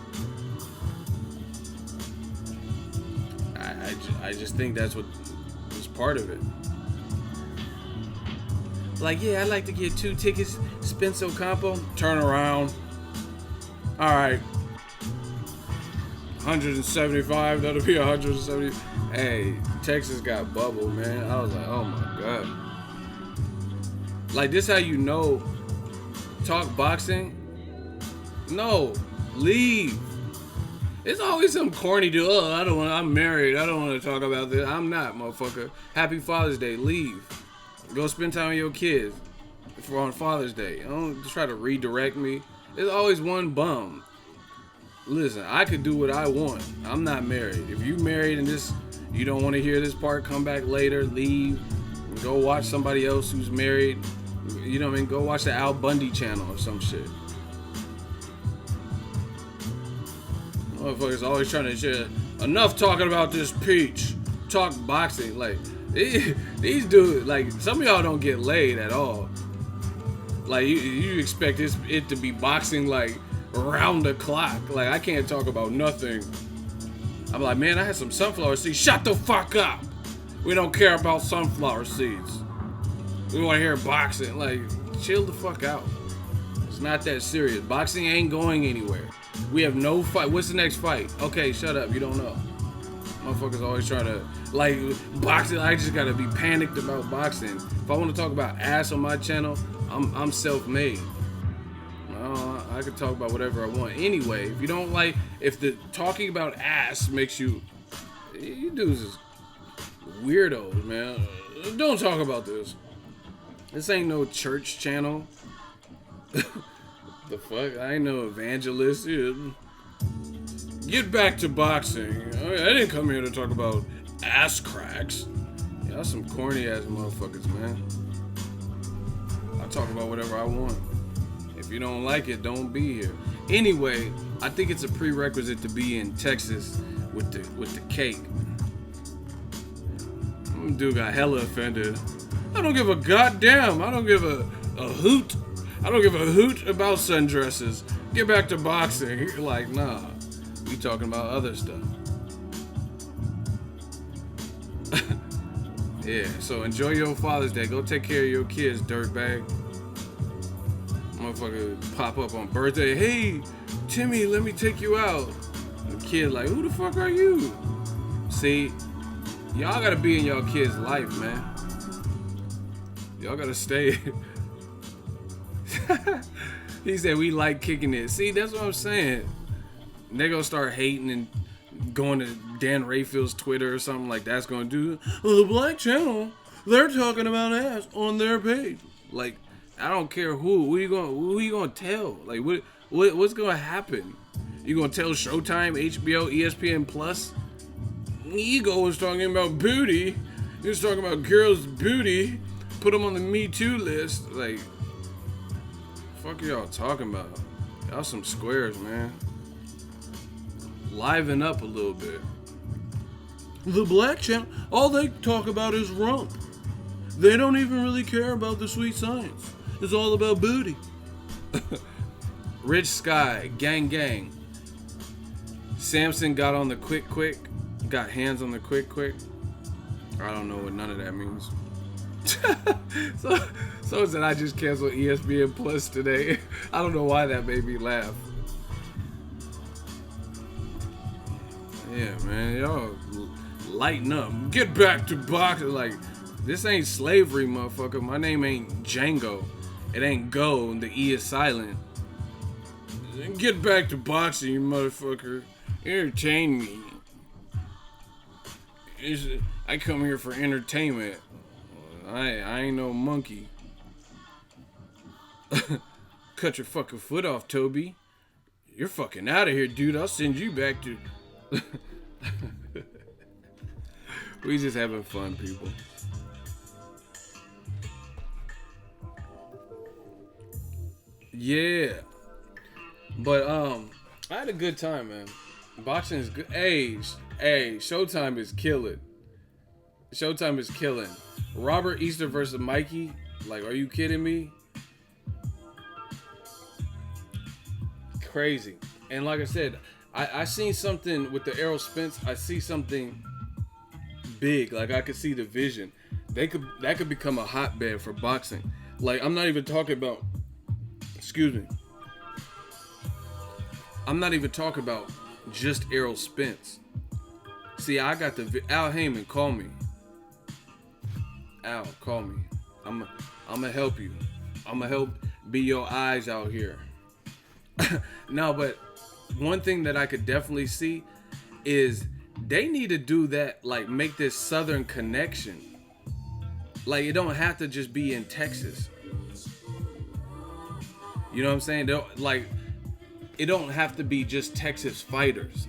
I just think that's what is part of it. Like, yeah, I'd like to get 2 tickets. Spence Ocampo. Turn around. All right. 175. That'll be 170. Hey, Texas got bubble, man. I was like, oh my God. Like, this how you know. Talk boxing. No. Leave. It's always some corny dude. Oh, I'm married. I don't want to talk about this. I'm not, motherfucker. Happy Father's Day. Leave. Go spend time with your kids on Father's Day. Don't try to redirect me. There's always one bum. Listen, I could do what I want. I'm not married. If you married and you don't want to hear this part, come back later, leave, go watch somebody else who's married. You know what I mean? Go watch the Al Bundy channel or some shit. Motherfuckers always trying to shit. Enough talking about this peach. Talk boxing. Like, these dudes, like, some of y'all don't get laid at all. Like, you expect it to be boxing, like, around the clock. Like, I can't talk about nothing. I'm like, man, I had some sunflower seeds. Shut the fuck up. We don't care about sunflower seeds. We want to hear boxing. Like, chill the fuck out. It's not that serious. Boxing ain't going anywhere. We have no fight. What's the next fight? Okay, shut up. You don't know. Motherfuckers always trying to, like, boxing. I just gotta be panicked about boxing. If I want to talk about ass on my channel, I'm self-made. I could talk about whatever I want. Anyway, if you don't like, if the talking about ass makes you dudes is weirdos, man. Don't talk about this. This ain't no church channel. The fuck? I ain't no evangelist. Get back to boxing. I didn't come here to talk about ass cracks. Y'all some corny ass motherfuckers, man. I talk about whatever I want. If you don't like it, don't be here. Anyway, I think it's a prerequisite to be in Texas with the cake. Dude got hella offended. I don't give a goddamn. I don't give a hoot. I don't give a hoot about sundresses. Get back to boxing. You're like, nah, we talking about other stuff. Yeah, so enjoy your Father's Day. Go take care of your kids, dirtbag. Motherfucker pop up on birthday. Hey, Timmy, let me take you out. The kid like, who the fuck are you? See, y'all gotta be in y'all kids' life, man. Y'all gotta stay. He said we like kicking it. See, that's what I'm saying. They gonna start hating and going to Dan Rayfield's Twitter or something like that's gonna do. Well, the Black Channel, they're talking about ass on their page. Like, I don't care who you gonna tell? Like, what's gonna happen? You gonna tell Showtime, HBO, ESPN Plus? Ego was talking about booty. He was talking about girls' booty. Put them on the Me Too list. Like, fuck are y'all talking about? Y'all some squares, man. Liven up a little bit. The Black Channel, all they talk about is rump. They don't even really care about the sweet science. It's all about booty. Rich Sky, gang gang. Samson got on the quick. Got hands on the quick. I don't know what none of that means. So said I just canceled ESPN Plus today. I don't know why that made me laugh. Yeah, man, y'all lighten up. Get back to boxing. Like, this ain't slavery, motherfucker. My name ain't Django. It ain't Go, and the E is silent. Get back to boxing, you motherfucker. Entertain me. I come here for entertainment. I ain't no monkey. Cut your fucking foot off, Toby. You're fucking out of here, dude. I'll send you back to... We just having fun, people. Yeah. But I had a good time, man. Boxing is good. Hey, Showtime is killing. Showtime is killing. Robert Easter versus Mikey. Like, are you kidding me? Crazy. And like I said, I seen something with the Errol Spence. I see something big. Like, I could see the vision. That could become a hotbed for boxing. Like, I'm not even talking about. Excuse me. I'm not even talking about just Errol Spence. See, I got the Al Heyman. Call me. Al, call me. I'm gonna help you. I'm gonna help be your eyes out here. No, but one thing that I could definitely see is they need to do that, like make this Southern connection. Like, it don't have to just be in Texas. You know what I'm saying? Like, it don't have to be just Texas fighters.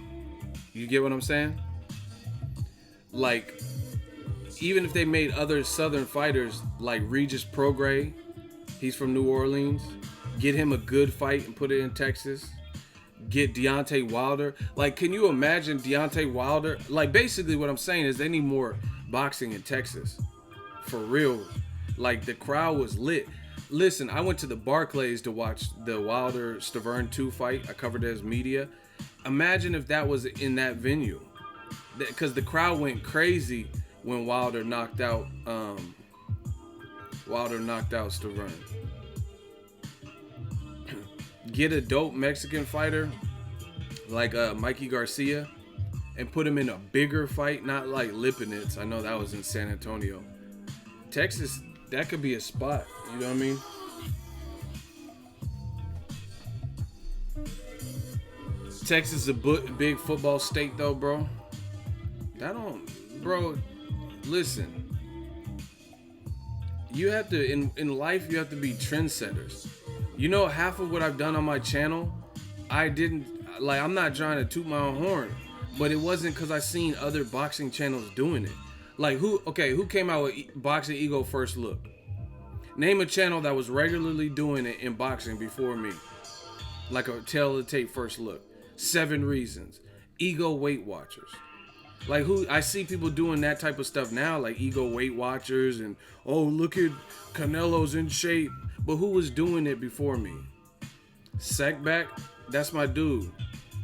You get what I'm saying? Like, even if they made other Southern fighters like Regis Prograis, he's from New Orleans, get him a good fight and put it in Texas. Get Deontay Wilder. Like, can you imagine Deontay Wilder? Like, basically what I'm saying is they need more boxing in Texas. For real. Like, the crowd was lit. Listen, I went to the Barclays to watch the Wilder-Stavern 2 fight. I covered it as media. Imagine if that was in that venue. Because the crowd went crazy when Wilder knocked out Stavern. Get a dope Mexican fighter like Mikey Garcia and put him in a bigger fight, not like Lipinets. I know that was in San Antonio. Texas, that could be a spot. You know what I mean? Texas is a big football state, though, bro. Bro, listen. You have to, in life, you have to be trendsetters. You know, half of what I've done on my channel, I'm not trying to toot my own horn, but it wasn't because I seen other boxing channels doing it. Like, who came out with Boxing Ego First Look? Name a channel that was regularly doing it in boxing before me. Like a Tale of the Tape First Look. 7 Reasons. Ego Weight Watchers. Like who I see people doing that type of stuff now, like ego Weight Watchers and oh look at Canelo's in shape. But who was doing it before me? Sekback, that's my dude.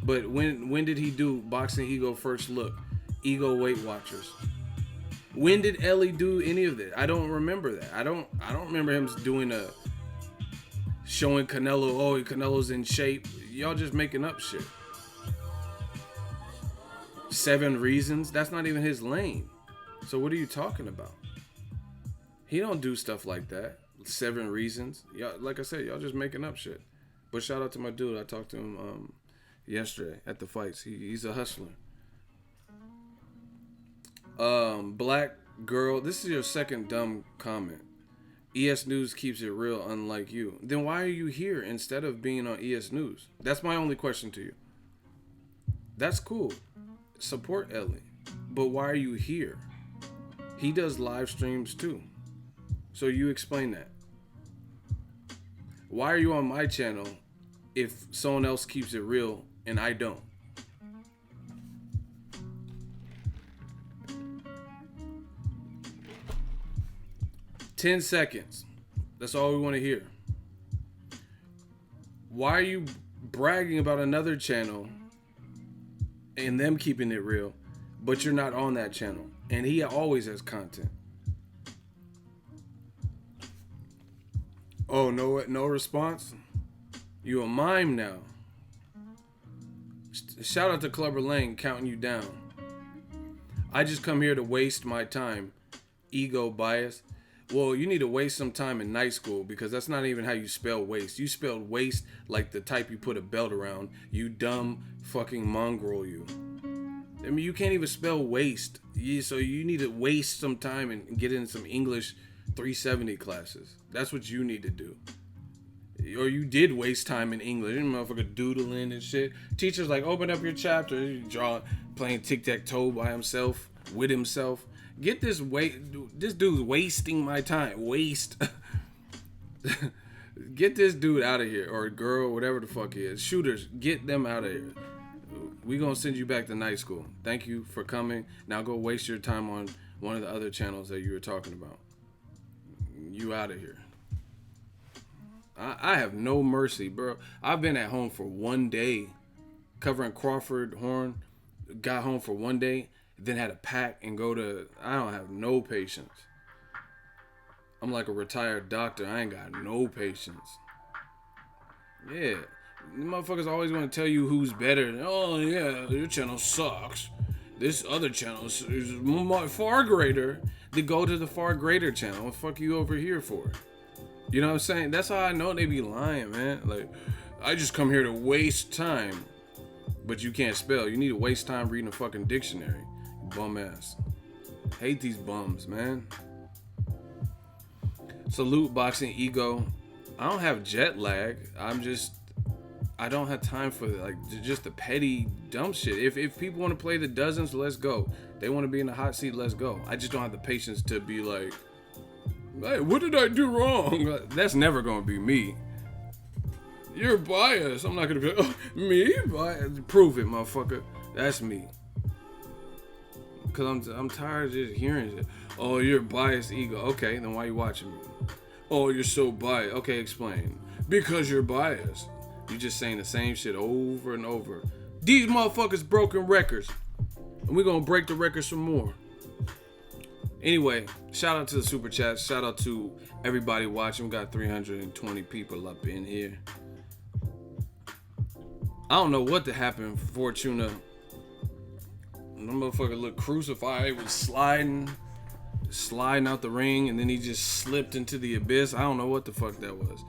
But when did he do Boxingego First Look? Ego Weight Watchers. When did Ellie do any of that? I don't remember that. I don't remember him doing a showing Canelo, oh Canelo's in shape. Y'all just making up shit. 7 Reasons, that's not even his lane. So what are you talking about? He don't do stuff like that. 7 Reasons. Y'all, like I said, y'all just making up shit. But shout out to my dude. I talked to him yesterday at the fights. He's a hustler. Black girl, this is your second dumb comment. ES News keeps it real, unlike you. Then why are you here instead of being on ES News? That's my only question to you. That's cool. Support Ellie. But why are you here? He does live streams too. So you explain that. Why are you on my channel if someone else keeps it real and I don't? "10 seconds. That's all we want to hear. Why are you bragging about another channel and them keeping it real, but you're not on that channel? And he always has content." Oh, no response? You a mime now. Shout out to Clubber Lang counting you down. "I just come here to waste my time. Ego bias." Well, you need to waste some time in night school because that's not even how you spell waste. You spelled waste like the type you put a belt around. You dumb fucking mongrel, you. I mean, you can't even spell waste. So you need to waste some time and get in some English 370 classes. That's what you need to do. Or you did waste time in English. You motherfucker doodling and shit. Teacher's like, open up your chapter. You draw, playing tic-tac-toe by himself, with himself. Get this this dude's wasting my time. Waste. Get this dude out of here. Or girl, whatever the fuck he is. Shooters, get them out of here. We gonna send you back to night school. Thank you for coming. Now go waste your time on one of the other channels that you were talking about. You out of here. I have no mercy, bro. I've been at home for 1 day covering Crawford Horn. Got home for 1 day, then had to pack and go to... I don't have no patience. I'm like a retired doctor. I ain't got no patience. Yeah. The motherfuckers always want to tell you who's better. Oh, yeah, your channel sucks. This other channel is far greater. They go to the far greater channel. What the fuck you over here for? You know what I'm saying? That's how I know they be lying, man. Like, I just come here to waste time. But you can't spell. You need to waste time reading a fucking dictionary. You bum ass. Hate these bums, man. Salute Boxingego. I don't have jet lag. I don't have time for like just the petty dumb shit. If people want to play the dozens, let's go. They want to be in the hot seat, let's go. I just don't have the patience to be like, hey, what did I do wrong? That's never gonna be me. You're biased. I'm not gonna be like, oh, me? Biased? Prove it, motherfucker. That's me. Cause I'm tired of just hearing it. Oh, you're biased, ego. Okay, then why you watching me? Oh, you're so biased. Okay, explain. Because you're biased. You just saying the same shit over and over. These motherfuckers broken records. And we're gonna break the records some more. Anyway, shout out to the super chats. Shout out to everybody watching. We got 320 people up in here. I don't know what happened, Fortuna. The motherfucker looked crucified. He was sliding out the ring, and then he just slipped into the abyss. I don't know what the fuck that was.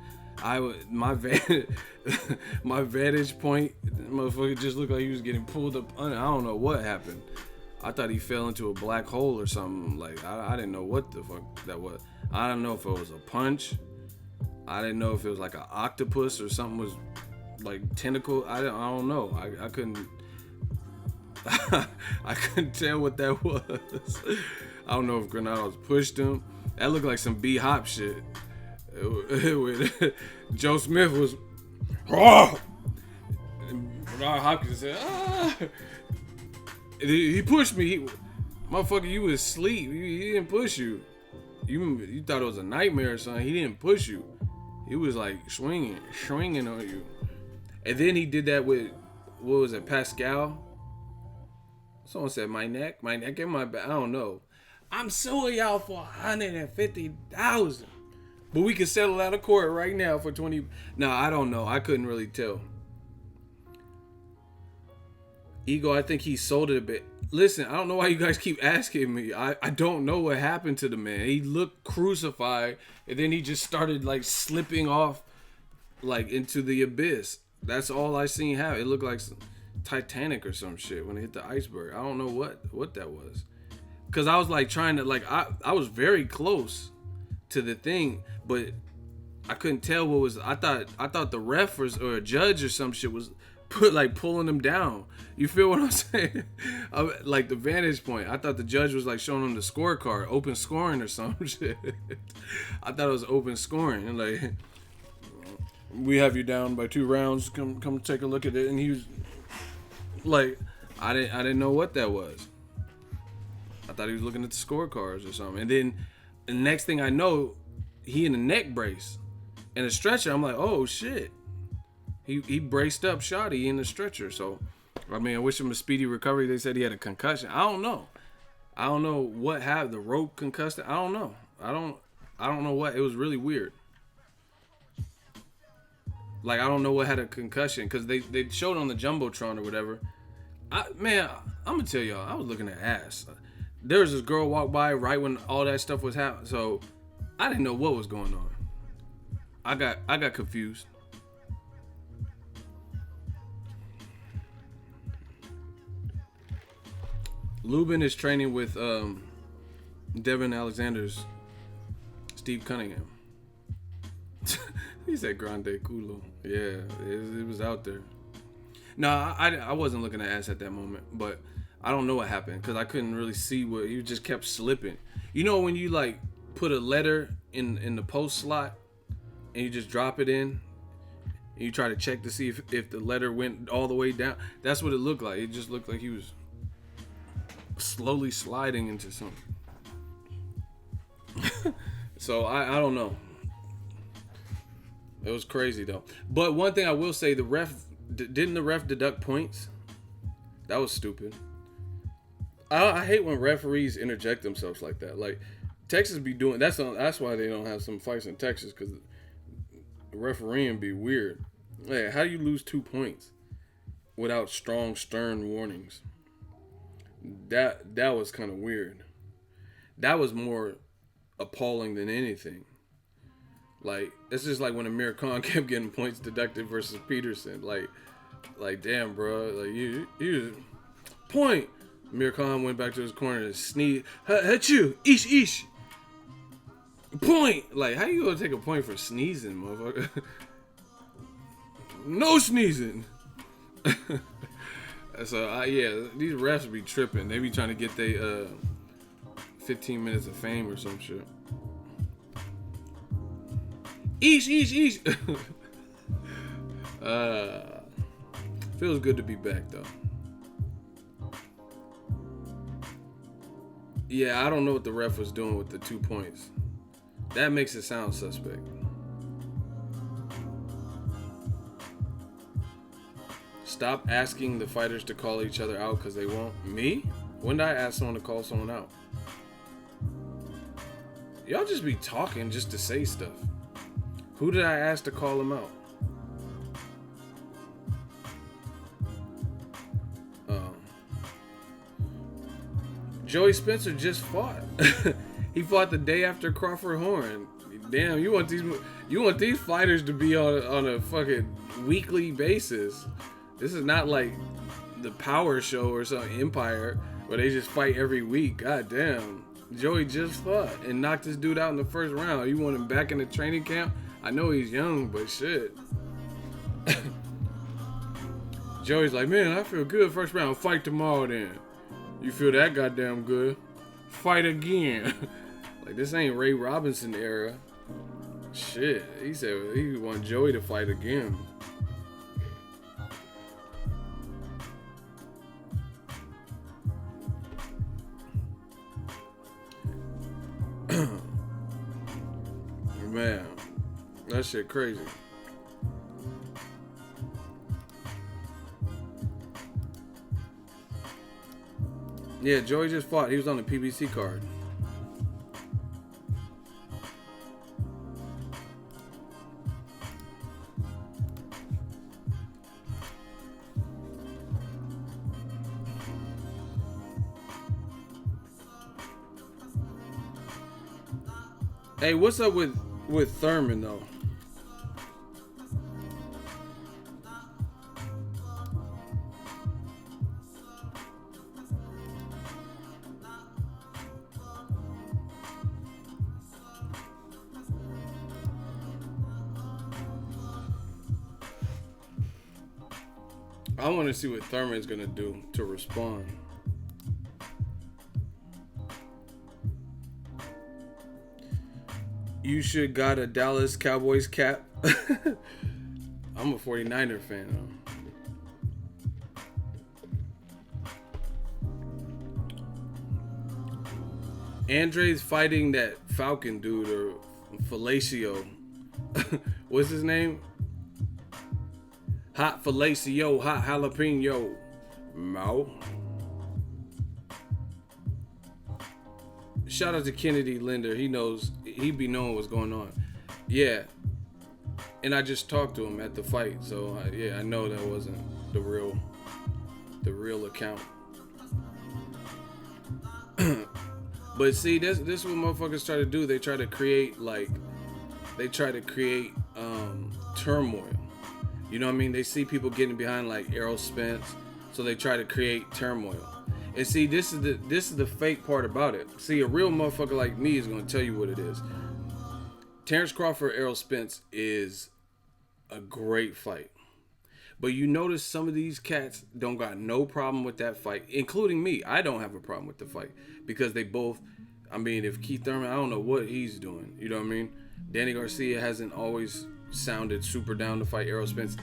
My vantage point, the motherfucker just looked like he was getting pulled up. I don't know what happened. I thought he fell into a black hole or something. Like I didn't know what the fuck that was. I don't know if it was a punch. I didn't know if it was like an octopus or something was like tentacle. I don't know. I couldn't. I couldn't tell what that was. I don't know if Granados pushed him. That looked like some B-Hop shit. Joe Smith was, oh! And Bernard Hopkins said, ah! He pushed me. Motherfucker, you was asleep. He didn't push you. You thought it was a nightmare or something. He didn't push you. He was like swinging on you. And then he did that with, what was it, Pascal? Someone said, my neck and my back. I don't know. I'm suing y'all for $150,000. But we can settle out of court right now for 20. No, I don't know. I couldn't really tell. Ego, I think he sold it a bit. Listen, I don't know why you guys keep asking me. I don't know what happened to the man. He looked crucified, and then he just started like slipping off like into the abyss. That's all I seen happen. It looked like Titanic or some shit when it hit the iceberg. I don't know what that was. Cause I was like trying to like I was very close to the thing, but I couldn't tell what was. I thought the ref or a judge or some shit was pulling him down. You feel what I'm saying? Like the vantage point. I thought the judge was like showing him the scorecard, open scoring or some shit. I thought it was open scoring, and like, we have you down by 2 rounds. Come take a look at it. And he was like, I didn't know what that was. I thought he was looking at the scorecards or something. And then the next thing I know, he in a neck brace and a stretcher. I'm like, oh shit. He braced up Shotty in the stretcher. So, I mean, I wish him a speedy recovery. They said he had a concussion. I don't know what happened. The rope concussed him. I don't know. I don't know what. It was really weird. Like, I don't know what had a concussion because they showed on the Jumbotron or whatever. I'm going to tell y'all, I was looking at ass. There was this girl walk by right when all that stuff was happening. So, I didn't know what was going on. I got confused. Lubin is training with Devin Alexander's Steve Cunningham. He said Grande Culo. Yeah, it was out there. No, I wasn't looking at ass at that moment, but I don't know what happened because I couldn't really see what he just kept slipping. You know when you like put a letter in the post slot and you just drop it in and you try to check to see if the letter went all the way down? That's what it looked like. It just looked like he was slowly sliding into something. So I don't know. It was crazy though. But one thing I will say, the ref didn't the ref deduct points? That was stupid. I hate when referees interject themselves like that. Like Texas be doing that's why they don't have some fights in Texas, because refereeing be weird. Like, how do you lose 2 points without strong, stern warnings? That was kind of weird. That was more appalling than anything. Like, it's just like when Amir Khan kept getting points deducted versus Peterson. Like damn, bro. Like you point. Amir Khan went back to his corner and sneezed. Hachu, ish. Point. Like, how you gonna take a point for sneezing, motherfucker? No sneezing. So yeah, these refs be tripping. They be trying to get they 15 minutes of fame or some shit. Eesh. Feels good to be back though. Yeah, I don't know what the ref was doing with the 2 points. That makes it sound suspect. Stop asking the fighters to call each other out because they won't. Me? When did I ask someone to call someone out? Y'all just be talking just to say stuff. Who did I ask to call him out? Joey Spencer just fought. He fought the day after Crawford Horn. Damn, you want these fighters to be on a fucking weekly basis. This is not like the Power Show or some Empire where they just fight every week. God damn. Joey just fought and knocked this dude out in the first round. You want him back in the training camp? I know he's young, but shit. Joey's like, man, I feel good first round. Fight tomorrow then. You feel that goddamn good? Fight again. Like, this ain't Ray Robinson era. Shit. He said he want Joey to fight again. That shit crazy. Yeah, Joey just fought. He was on the PBC card. Hey, what's up with Thurman though? I want to see what Thurman's gonna do to respond. You should got a Dallas Cowboys cap. I'm a 49er fan though. Andre's fighting that Falcon dude or Falacio. What's his name? Hot Falacio, hot jalapeno. Mo. Shout out to Kennedy Linder. He knows, he be knowing what's going on. Yeah. And I just talked to him at the fight. So yeah, I know that wasn't the real account. But see, this is what motherfuckers try to do. They try to create turmoil. You know what I mean? They see people getting behind like Errol Spence, so they try to create turmoil. And see, this is the fake part about it. See, a real motherfucker like me is gonna tell you what it is. Terrence Crawford, Errol Spence is a great fight. But you notice some of these cats don't got no problem with that fight, including me. I don't have a problem with the fight because they both, I mean, if Keith Thurman, I don't know what he's doing. You know what I mean? Danny Garcia hasn't always sounded super down to fight Errol Spence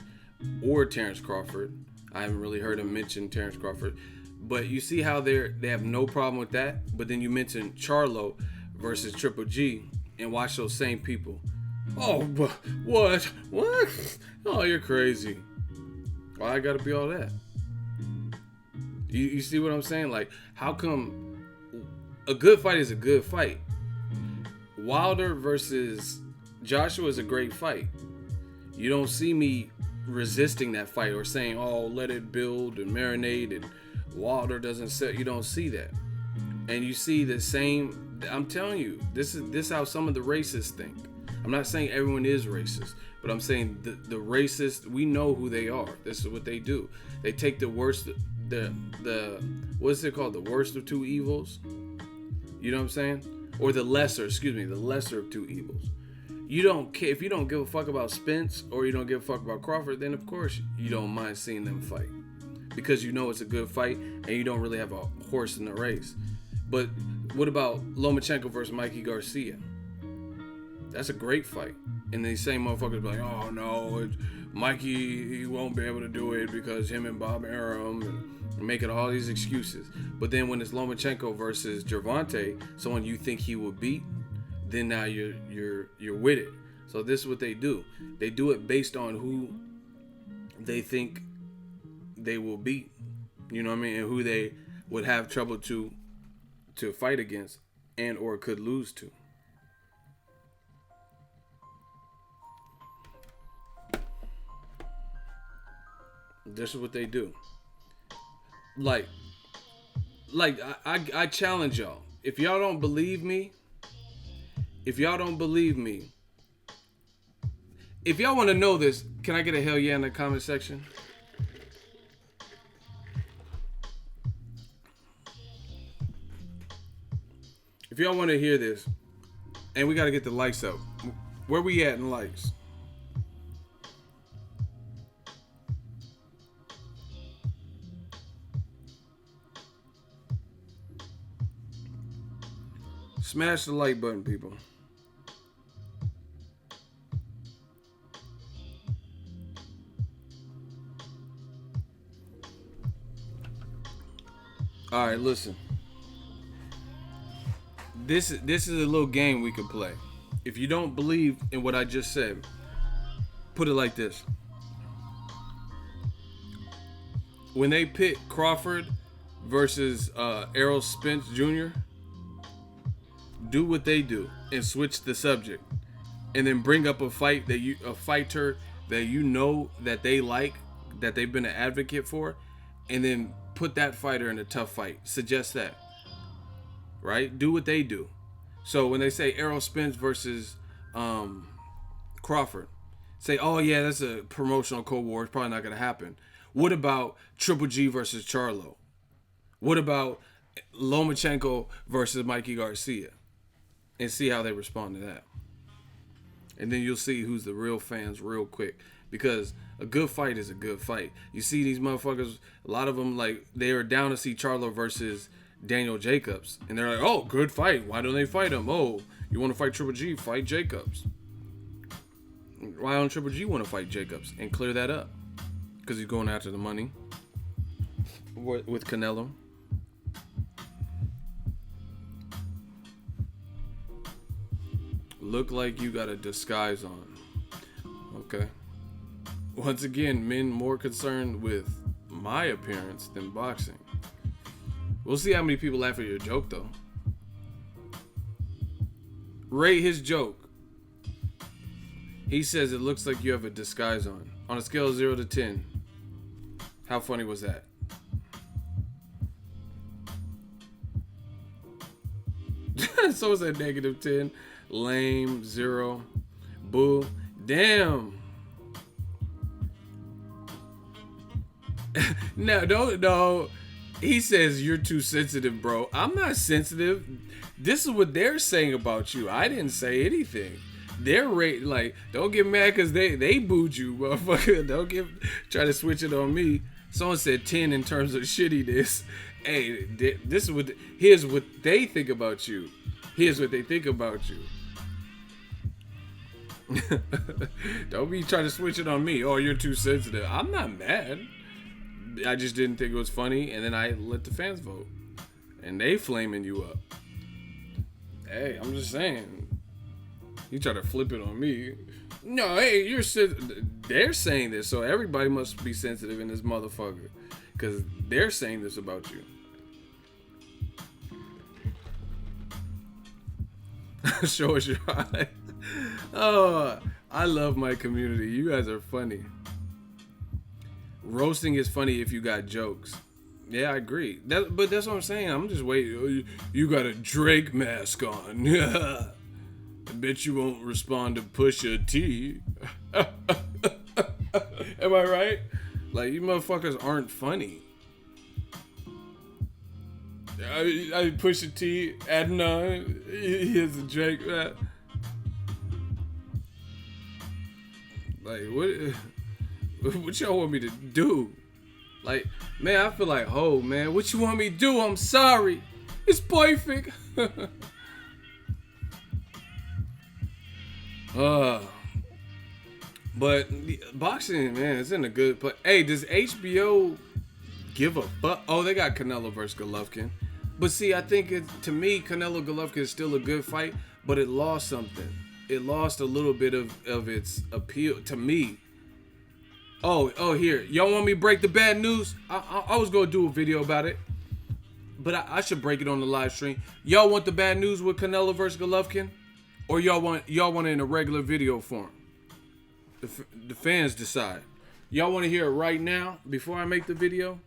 or Terrence Crawford. I haven't really heard him mention Terrence Crawford. But you see how they have no problem with that. But then you mention Charlo versus Triple G and watch those same people. Oh, what? Oh, you're crazy. Why I gotta be all that? You see what I'm saying? Like, how come a good fight is a good fight? Wilder versus Joshua is a great fight. You don't see me resisting that fight or saying, oh, let it build and marinate and Wilder doesn't sell. You don't see that. And you see the same, I'm telling you, this is how some of the racists think. I'm not saying everyone is racist, but I'm saying the racists, we know who they are. This is what they do. They take the worst, the what's it called? The worst of two evils. You know what I'm saying? Or the lesser of two evils. You don't care if you don't give a fuck about Spence or you don't give a fuck about Crawford, then of course you don't mind seeing them fight. Because you know it's a good fight and you don't really have a horse in the race. But what about Lomachenko versus Mikey Garcia? That's a great fight. And these same motherfuckers be like, oh no, Mikey, he won't be able to do it because him and Bob Arum and making all these excuses. But then when it's Lomachenko versus Gervonta, someone you think he will beat, then now you're with it. So this is what they do. They do it based on who they think they will beat. You know what I mean? And who they would have trouble to fight against and or could lose to. This is what they do. Like I challenge y'all. If y'all don't believe me, if y'all want to know this, can I get a hell yeah in the comment section? If y'all want to hear this, and we got to get the likes up. Where we at in likes? Smash the like button, people. All right, listen. This is a little game we can play. If you don't believe in what I just said, put it like this. When they pit Crawford versus Errol Spence Jr., do what they do and switch the subject, and then bring up a fighter that you know that they like, that they've been an advocate for, and then put that fighter in a tough fight. Suggest that, right? Do what they do. So when they say Errol Spence versus Crawford, say, oh yeah, that's a promotional Cold War. It's probably not going to happen. What about Triple G versus Charlo? What about Lomachenko versus Mikey Garcia? And see how they respond to that. And then you'll see who's the real fans real quick. Because a good fight is a good fight. You see these motherfuckers, a lot of them, like, they are down to see Charlo versus Daniel Jacobs. And they're like, oh, good fight. Why don't they fight him? Oh, you want to fight Triple G? Fight Jacobs. Why don't Triple G want to fight Jacobs? And clear that up. Because he's going after the money with Canelo. Look like you got a disguise on. Okay. Once again, men more concerned with my appearance than boxing. We'll see how many people laugh at your joke, though. Rate his joke. He says it looks like you have a disguise on. On a scale of 0 to 10, how funny was that? So it's a negative 10. Lame, 0, boo, damn. No. He says you're too sensitive, bro. I'm not sensitive. This is what they're saying about you. I didn't say anything. They're like, don't get mad because they booed you, motherfucker. Don't try to switch it on me. Someone said 10 in terms of shittiness. Hey, here's what they think about you. Here's what they think about you. Don't be trying to switch it on me. Oh, you're too sensitive. I'm not mad. I just didn't think it was funny, and then I let the fans vote, and they flaming you up. Hey, I'm just saying. You try to flip it on me. No, hey, they're saying this, so everybody must be sensitive in this motherfucker, because they're saying this about you. Show us your eye. Oh, I love my community. You guys are funny. Roasting is funny if you got jokes. Yeah, I agree. But that's what I'm saying. I'm just waiting. Oh, you got a Drake mask on. I bet you won't respond to Pusha T. Am I right? Like, you motherfuckers aren't funny. I Pusha T, Adnan, he has a Drake. Like, what y'all want me to do? Like, man, I feel like, oh, man, what you want me to do? I'm sorry. It's perfect. But boxing, man, it's in a good place. Hey, does HBO give a fuck? Oh, they got Canelo versus Golovkin. But see, I think to me, Canelo Golovkin is still a good fight, but it lost something. It lost a little bit of its appeal to me. Oh, here. Y'all want me to break the bad news? I was going to do a video about it, but I should break it on the live stream. Y'all want the bad news with Canelo versus Golovkin? Or y'all want it in a regular video form? The fans decide. Y'all want to hear it right now before I make the video?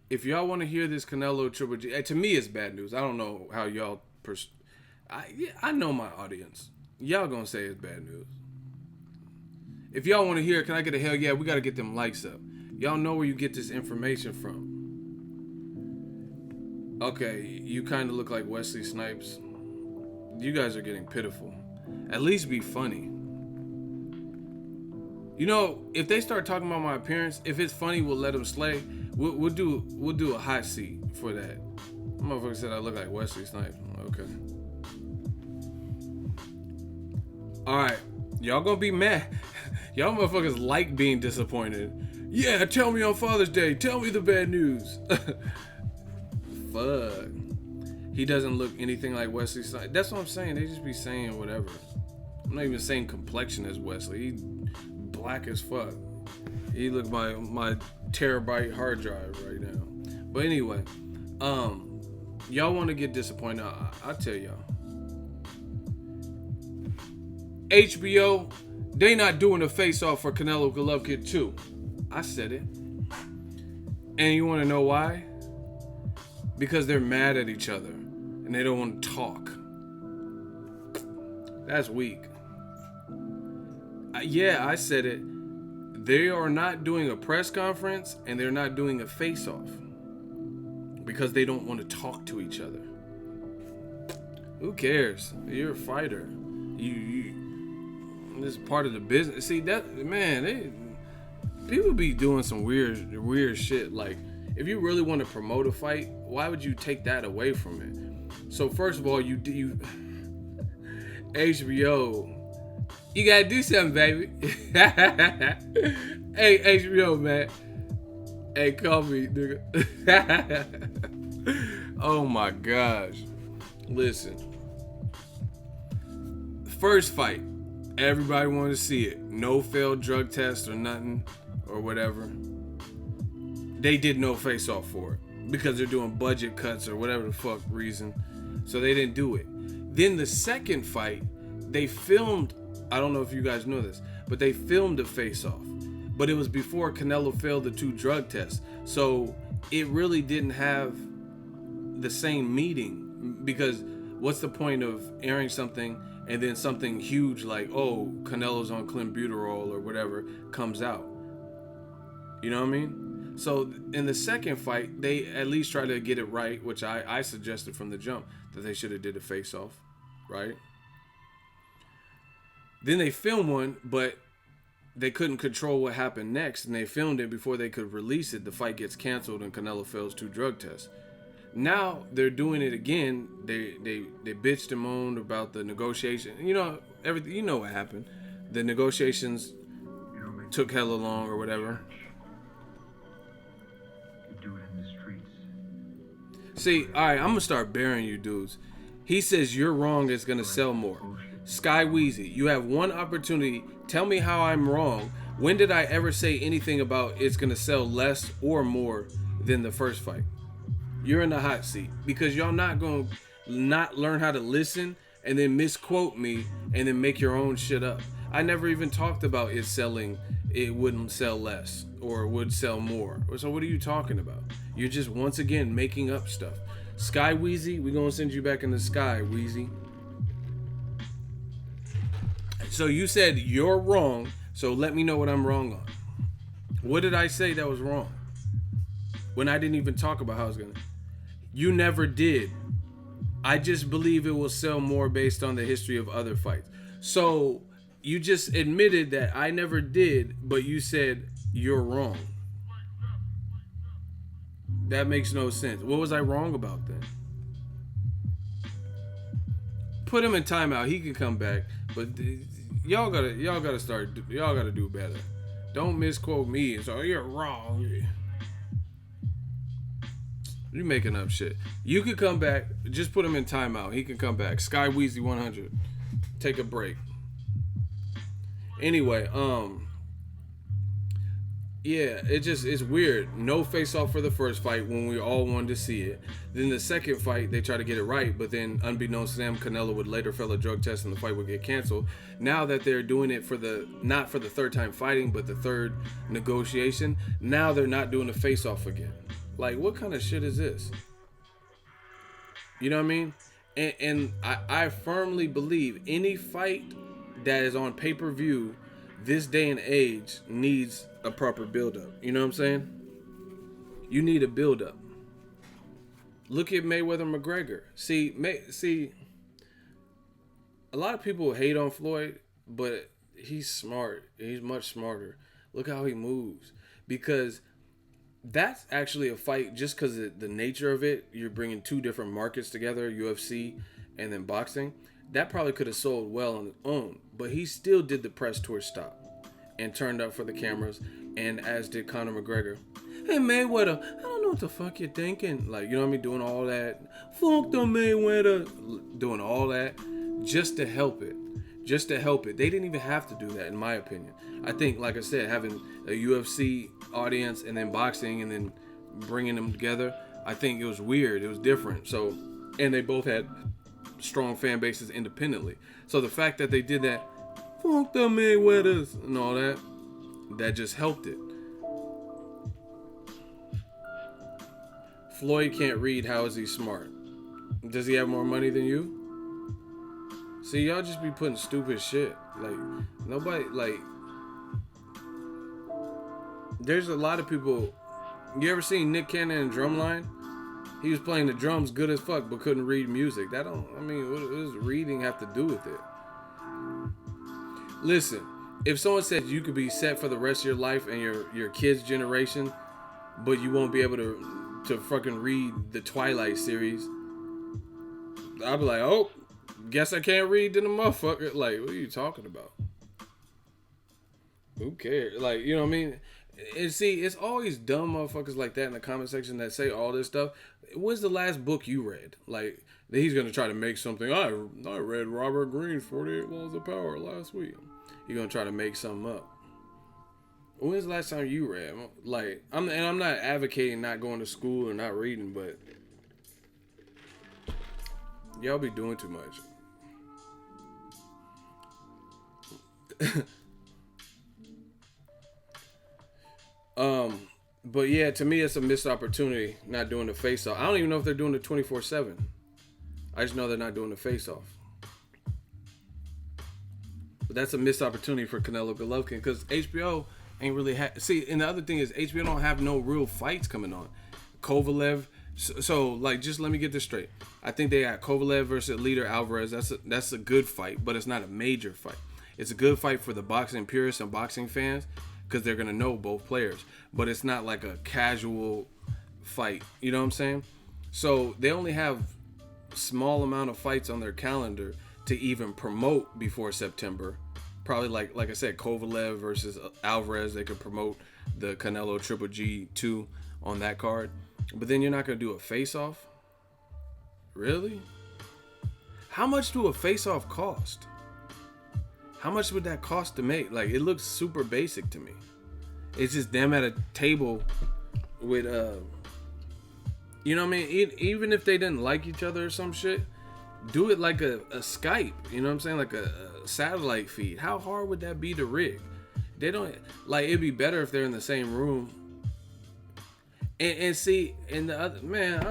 If y'all want to hear this Canelo Triple G, to me it's bad news. I don't know how y'all... I know my audience. Y'all gonna say it's bad news. If y'all want to hear it, can I get a hell yeah? We got to get them likes up. Y'all know where you get this information from. Okay, you kind of look like Wesley Snipes. You guys are getting pitiful. At least be funny. You know, if they start talking about my appearance, if it's funny, we'll let them slay. We'll do a hot seat for that. Motherfucker said I look like Wesley Snipes. Okay. Alright. Y'all gonna be mad. Y'all motherfuckers like being disappointed. Yeah, tell me on Father's Day. Tell me the bad news. Fuck. He doesn't look anything like Wesley Snipes. That's what I'm saying. They just be saying whatever. I'm not even saying complexion as Wesley. He black as fuck. He look my terabyte hard drive right now. But anyway, y'all want to get disappointed? I'll tell y'all. HBO, they not doing a face-off for Canelo Golovkin 2. I said it. And you want to know why? Because they're mad at each other and they don't want to talk. That's weak. Yeah, I said it. They are not doing a press conference and they're not doing a face-off because they don't want to talk to each other. Who cares? You're a fighter. You this is part of the business. See that, man, people be doing some weird shit. Like, if you really want to promote a fight, why would you take that away from it? So first of all, you HBO, you gotta do something, baby. Hey, HBO, man. Hey, call me, nigga. Oh my gosh. Listen. First fight. Everybody wanted to see it. No failed drug test or nothing or whatever. They did no face off for it because they're doing budget cuts or whatever the fuck reason. So they didn't do it. Then the second fight, they filmed, I don't know if you guys know this, but they filmed a face off. But it was before Canelo failed the 2 drug tests. So it really didn't have the same meaning, because what's the point of airing something and then something huge like, oh, Canelo's on clenbuterol or whatever comes out? You know what I mean? So in the second fight, they at least try to get it right, which I suggested from the jump that they should have did a face-off, right? Then they filmed one, but they couldn't control what happened next, and they filmed it before they could release it. The fight gets canceled and Canelo fails 2 drug tests. Now they're doing it again. They bitched and moaned about the negotiation. You know, everything. You know what happened. The negotiations took hella long or whatever. See, all right, I'm gonna start burying you dudes. He says you're wrong. It's gonna sell more. Sky Weezy, you have one opportunity. Tell me how I'm wrong. When did I ever say anything about it's gonna sell less or more than the first fight? You're in the hot seat because y'all not gonna not learn how to listen and then misquote me and then make your own shit up. I never even talked about it wouldn't sell less or would sell more. So what are you talking about? You're just once again making up stuff. Sky Weezy, we're gonna send you back in the sky, Weezy. So you said you're wrong, so let me know what I'm wrong on. What did I say that was wrong? When I didn't even talk about how I was gonna. You never did. I just believe it will sell more based on the history of other fights. So you just admitted that I never did, but you said you're wrong. That makes no sense. What was I wrong about then? Put him in timeout. He can come back, but y'all gotta do better. Don't misquote me and say you're wrong. You're making up shit. You could come back. Just put him in timeout. He can come back. Sky Weezy 100. Take a break. Anyway, yeah, it's weird. No face off for the first fight when we all wanted to see it. Then the second fight, they try to get it right, but then unbeknownst to them, Canelo would later fail a drug test and the fight would get canceled. Now that they're doing it not for the third time fighting, but the third negotiation, now they're not doing a face off again. Like, what kind of shit is this? You know what I mean? And I firmly believe any fight that is on pay-per-view this day and age needs a proper build-up. You know what I'm saying? You need a build-up. Look at Mayweather-McGregor. See, a lot of people hate on Floyd, but he's smart. He's much smarter. Look how he moves. Because that's actually a fight just because of the nature of it. You're bringing 2 different markets together, UFC and then boxing. That probably could have sold well on its own, but he still did the press tour stop and turned up for the cameras, and as did Conor McGregor. Hey Mayweather, I don't know what the fuck you're thinking. Like, you know what I mean? Doing all that. Fuck the Mayweather. Doing all that just to help it. just to help it. They didn't even have to do that, in my opinion. I think, like I said, having a UFC audience and then boxing and then bringing them together, I think it was weird. It was different. So, and they both had strong fan bases independently. So the fact that they did that, fuck the Mayweathers and all that, that just helped it. Floyd can't read. How is he smart? Does he have more money than you? See, y'all just be putting stupid shit. Like, nobody, like, there's a lot of people. You ever seen Nick Cannon in Drumline? He was playing the drums good as fuck, but couldn't read music. That don't, I mean, what does reading have to do with it? Listen, if someone said you could be set for the rest of your life and your kid's generation, but you won't be able to fucking read the Twilight series, I'll be like, oh, guess I can't read to the motherfucker. Like, what are you talking about? Who cares? Like, you know what I mean? And see, it's always dumb motherfuckers like that in the comment section that say all this stuff. When's the last book you read? Like, he's going to try to make something. I read Robert Greene's 48 Laws of Power last week. You're going to try to make something up. When's the last time you read? Like, I'm not advocating not going to school or not reading, but y'all be doing too much. But yeah, to me, it's a missed opportunity not doing the face-off. I don't even know if they're doing the 24/7. I just know they're not doing the face-off. But that's a missed opportunity for Canelo Golovkin because HBO ain't really see, and the other thing is HBO don't have no real fights coming on. Kovalev. So like, just let me get this straight. I think they got Kovalev versus Leader Alvarez. That's a good fight, but it's not a major fight. It's a good fight for the boxing purists and boxing fans because they're gonna know both players. But it's not like a casual fight. You know what I'm saying? So they only have small amount of fights on their calendar to even promote before September. Probably like I said, Kovalev versus Alvarez. They could promote the Canelo Triple G2 on that card. But then you're not gonna do a face-off? Really? How much do a face-off cost? How much would that cost to make? Like, it looks super basic to me. It's just them at a table with you know what I mean? Even if they didn't like each other or some shit, do it like a Skype. You know what I'm saying? Like a satellite feed. How hard would that be to rig? They don't, like, it'd be better if they're in the same room. And see, and the other, man,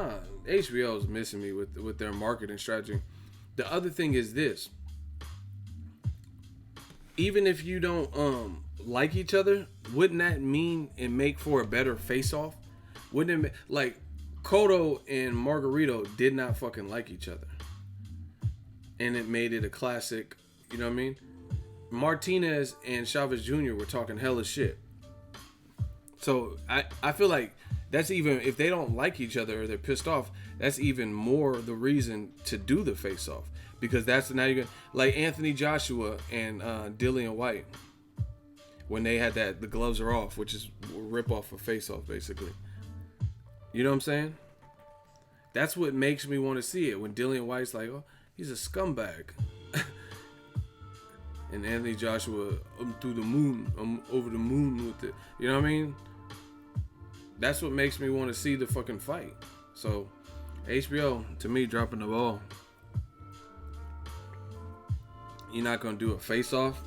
HBO is missing me with their marketing strategy. The other thing is this. Even if you don't like each other, wouldn't that mean and make for a better face-off? Wouldn't it, like, Cotto and Margarito did not fucking like each other. And it made it a classic, you know what I mean? Martinez and Chavez Jr. were talking hella shit. So I feel like that's even, if they don't like each other or they're pissed off, that's even more the reason to do the face-off. Because that's, now you're going to, like Anthony Joshua and Dillian White, when they had that, the gloves are off, which is a rip-off of face-off, basically. You know what I'm saying? That's what makes me want to see it. When Dillian White's like, oh, he's a scumbag. And Anthony Joshua, I'm through the moon. I'm over the moon with it. You know what I mean? That's what makes me want to see the fucking fight. So, HBO, to me, dropping the ball. You're not gonna do a face-off.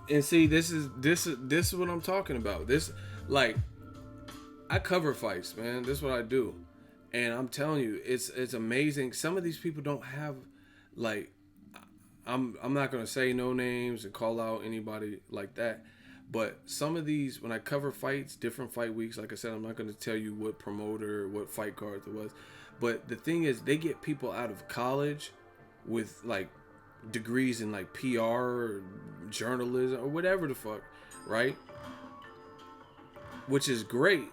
And see, this is what I'm talking about. This, like, I cover fights, man. This is what I do. And I'm telling you, it's amazing. Some of these people don't have, like, I'm not gonna say no names and call out anybody like that. But some of these, when I cover fights, different fight weeks, like I said, I'm not gonna tell you what promoter, what fight card it was. But the thing is, they get people out of college with, like, degrees in, like, PR or journalism or whatever the fuck, right? Which is great.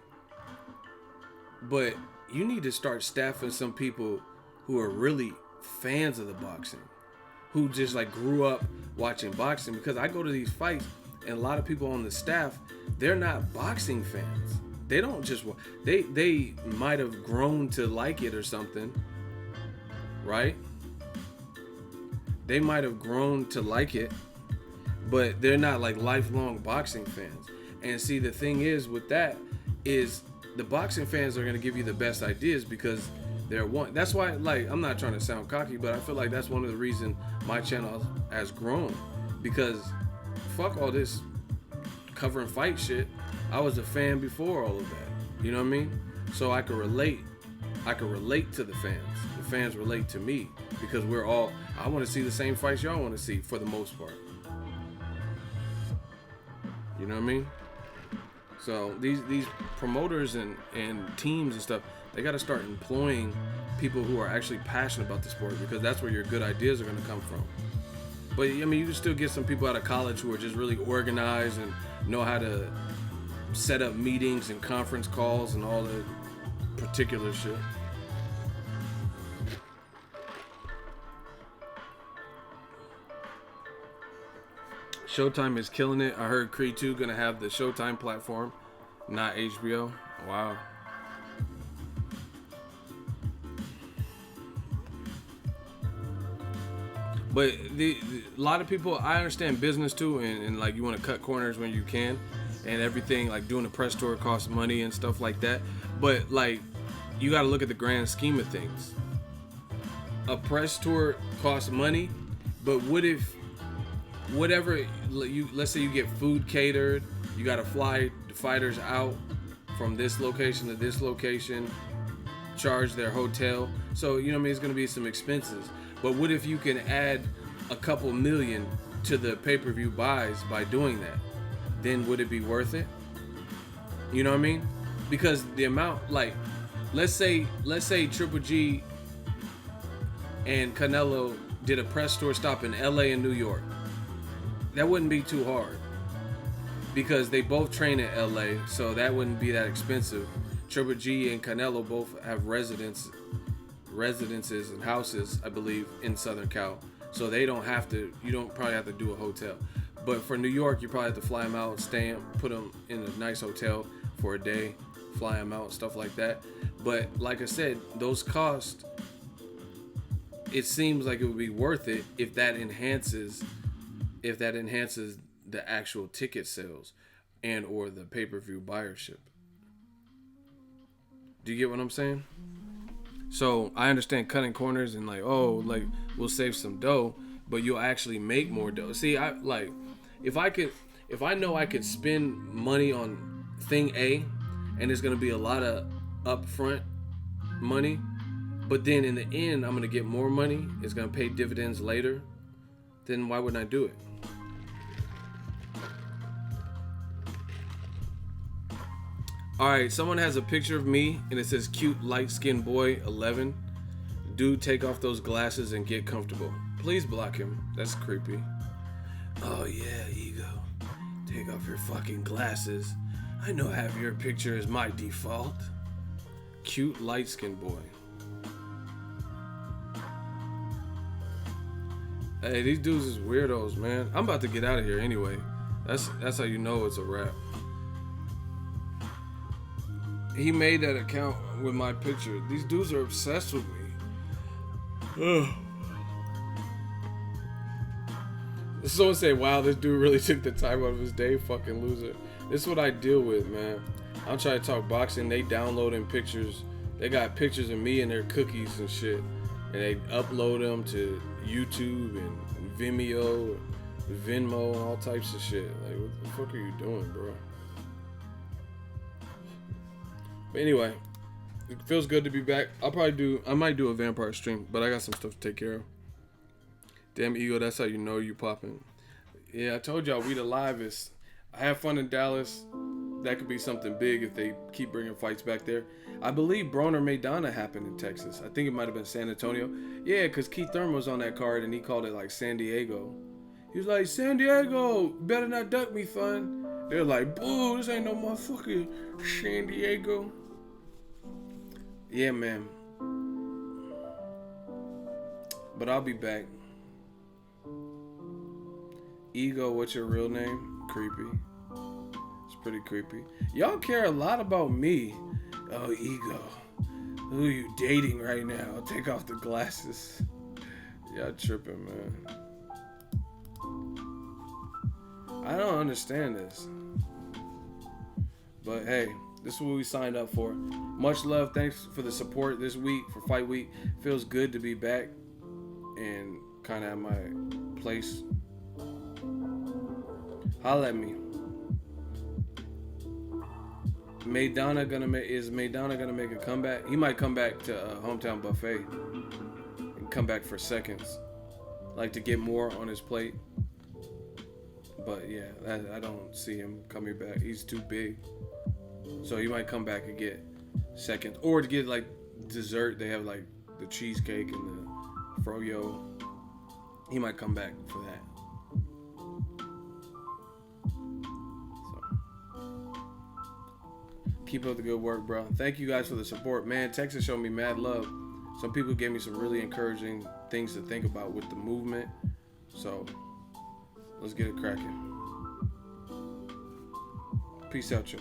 But you need to start staffing some people who are really fans of the boxing, who just, like, grew up watching boxing. Because I go to these fights and a lot of people on the staff, they're not boxing fans. They don't just, they might have grown to like it or something, right? they might have grown to like it, but they're not like lifelong boxing fans. And see, the thing is with that is the boxing fans are going to give you the best ideas because they're one. That's why, like, I'm not trying to sound cocky, but I feel like that's one of the reasons my channel has grown, because fuck all this covering fight shit. I was a fan before all of that. You know what I mean? So I could relate. I could relate to the fans. The fans relate to me because we're all, I want to see the same fights y'all want to see for the most part. You know what I mean? So these promoters and teams and stuff, they got to start employing people who are actually passionate about the sport, because that's where your good ideas are going to come from. But I mean, you can still get some people out of college who are just really organized and know how to set up meetings and conference calls and all the particular shit. Showtime is killing it. I heard Creed 2 gonna have the Showtime platform, not HBO. Wow. But a lot of people, I understand business too, and like you want to cut corners when you can, and everything, like doing a press tour costs money and stuff like that. But like, you got to look at the grand scheme of things. A press tour costs money, but what if whatever you, let's say you get food catered, you got to fly the fighters out from this location to this location, charge their hotel. So, you know what I mean, it's going to be some expenses. But what if you can add a couple million to the pay-per-view buys by doing that? Then would it be worth it? You know what I mean? Because the amount, like, let's say Triple G and Canelo did a press tour stop in LA and New York. That wouldn't be too hard, because they both train in LA, so that wouldn't be that expensive. Triple G and Canelo both have residences and houses, I believe, in Southern Cal, so they don't have to. You don't probably have to do a hotel. But for New York, you probably have to fly them out, put them in a nice hotel for a day, fly them out, stuff like that. But like I said, those costs, it seems like it would be worth it if that enhances the actual ticket sales and or the pay-per-view buyership. Do you get what I'm saying? So I understand cutting corners and like, oh, like we'll save some dough, but you'll actually make more dough. See, I like, if I know I could spend money on thing A and there's gonna be a lot of upfront money, but then in the end I'm gonna get more money, it's gonna pay dividends later, then why wouldn't I do it? Alright, someone has a picture of me and it says cute light-skinned boy 11. Dude, take off those glasses and get comfortable. Please block him. That's creepy. Oh yeah, ego. Take off your fucking glasses. I know having your picture is my default. Cute light-skinned boy. Hey, these dudes is weirdos, man. I'm about to get out of here anyway. That's how you know it's a wrap. He made that account with my picture. These dudes are obsessed with me. Ugh. Someone say, wow, this dude really took the time out of his day, fucking loser. This is what I deal with, man. I'm trying to talk boxing. They downloading pictures. They got pictures of me and their cookies and shit. And they upload them to YouTube and Vimeo, Venmo, and all types of shit. Like, what the fuck are you doing, bro? But anyway, it feels good to be back. I might do a vampire stream, but I got some stuff to take care of. Damn, ego, that's how you know you popping. Yeah, I told y'all, We the Livest. I have fun in Dallas. That could be something big if they keep bringing fights back there. I believe Broner Maidana happened in Texas. I think it might have been San Antonio. Yeah, because Keith Thurman was on that card and he called it like San Diego. He was like, San Diego, better not duck me, son. They're like, boo, this ain't no motherfucking San Diego. Yeah, man. But I'll be back. Ego, what's your real name? Creepy. It's pretty creepy. Y'all care a lot about me. Oh, Ego. Who are you dating right now? Take off the glasses. Y'all tripping, man. I don't understand this. But hey, this is what we signed up for. Much love. Thanks for the support this week for Fight Week. Feels good to be back and kind of at my place. Holla at me. Is Maidana gonna make a comeback? He might come back to Hometown Buffet and come back for seconds, like to get more on his plate. But yeah, I don't see him coming back. He's too big, so he might come back and get seconds, or to get like dessert. They have like the cheesecake and the froyo. He might come back for that. Keep up the good work, bro. Thank you guys for the support, man. Texas showed me mad love. Some people gave me some really encouraging things to think about with the movement. So let's get it cracking. Peace out, y'all.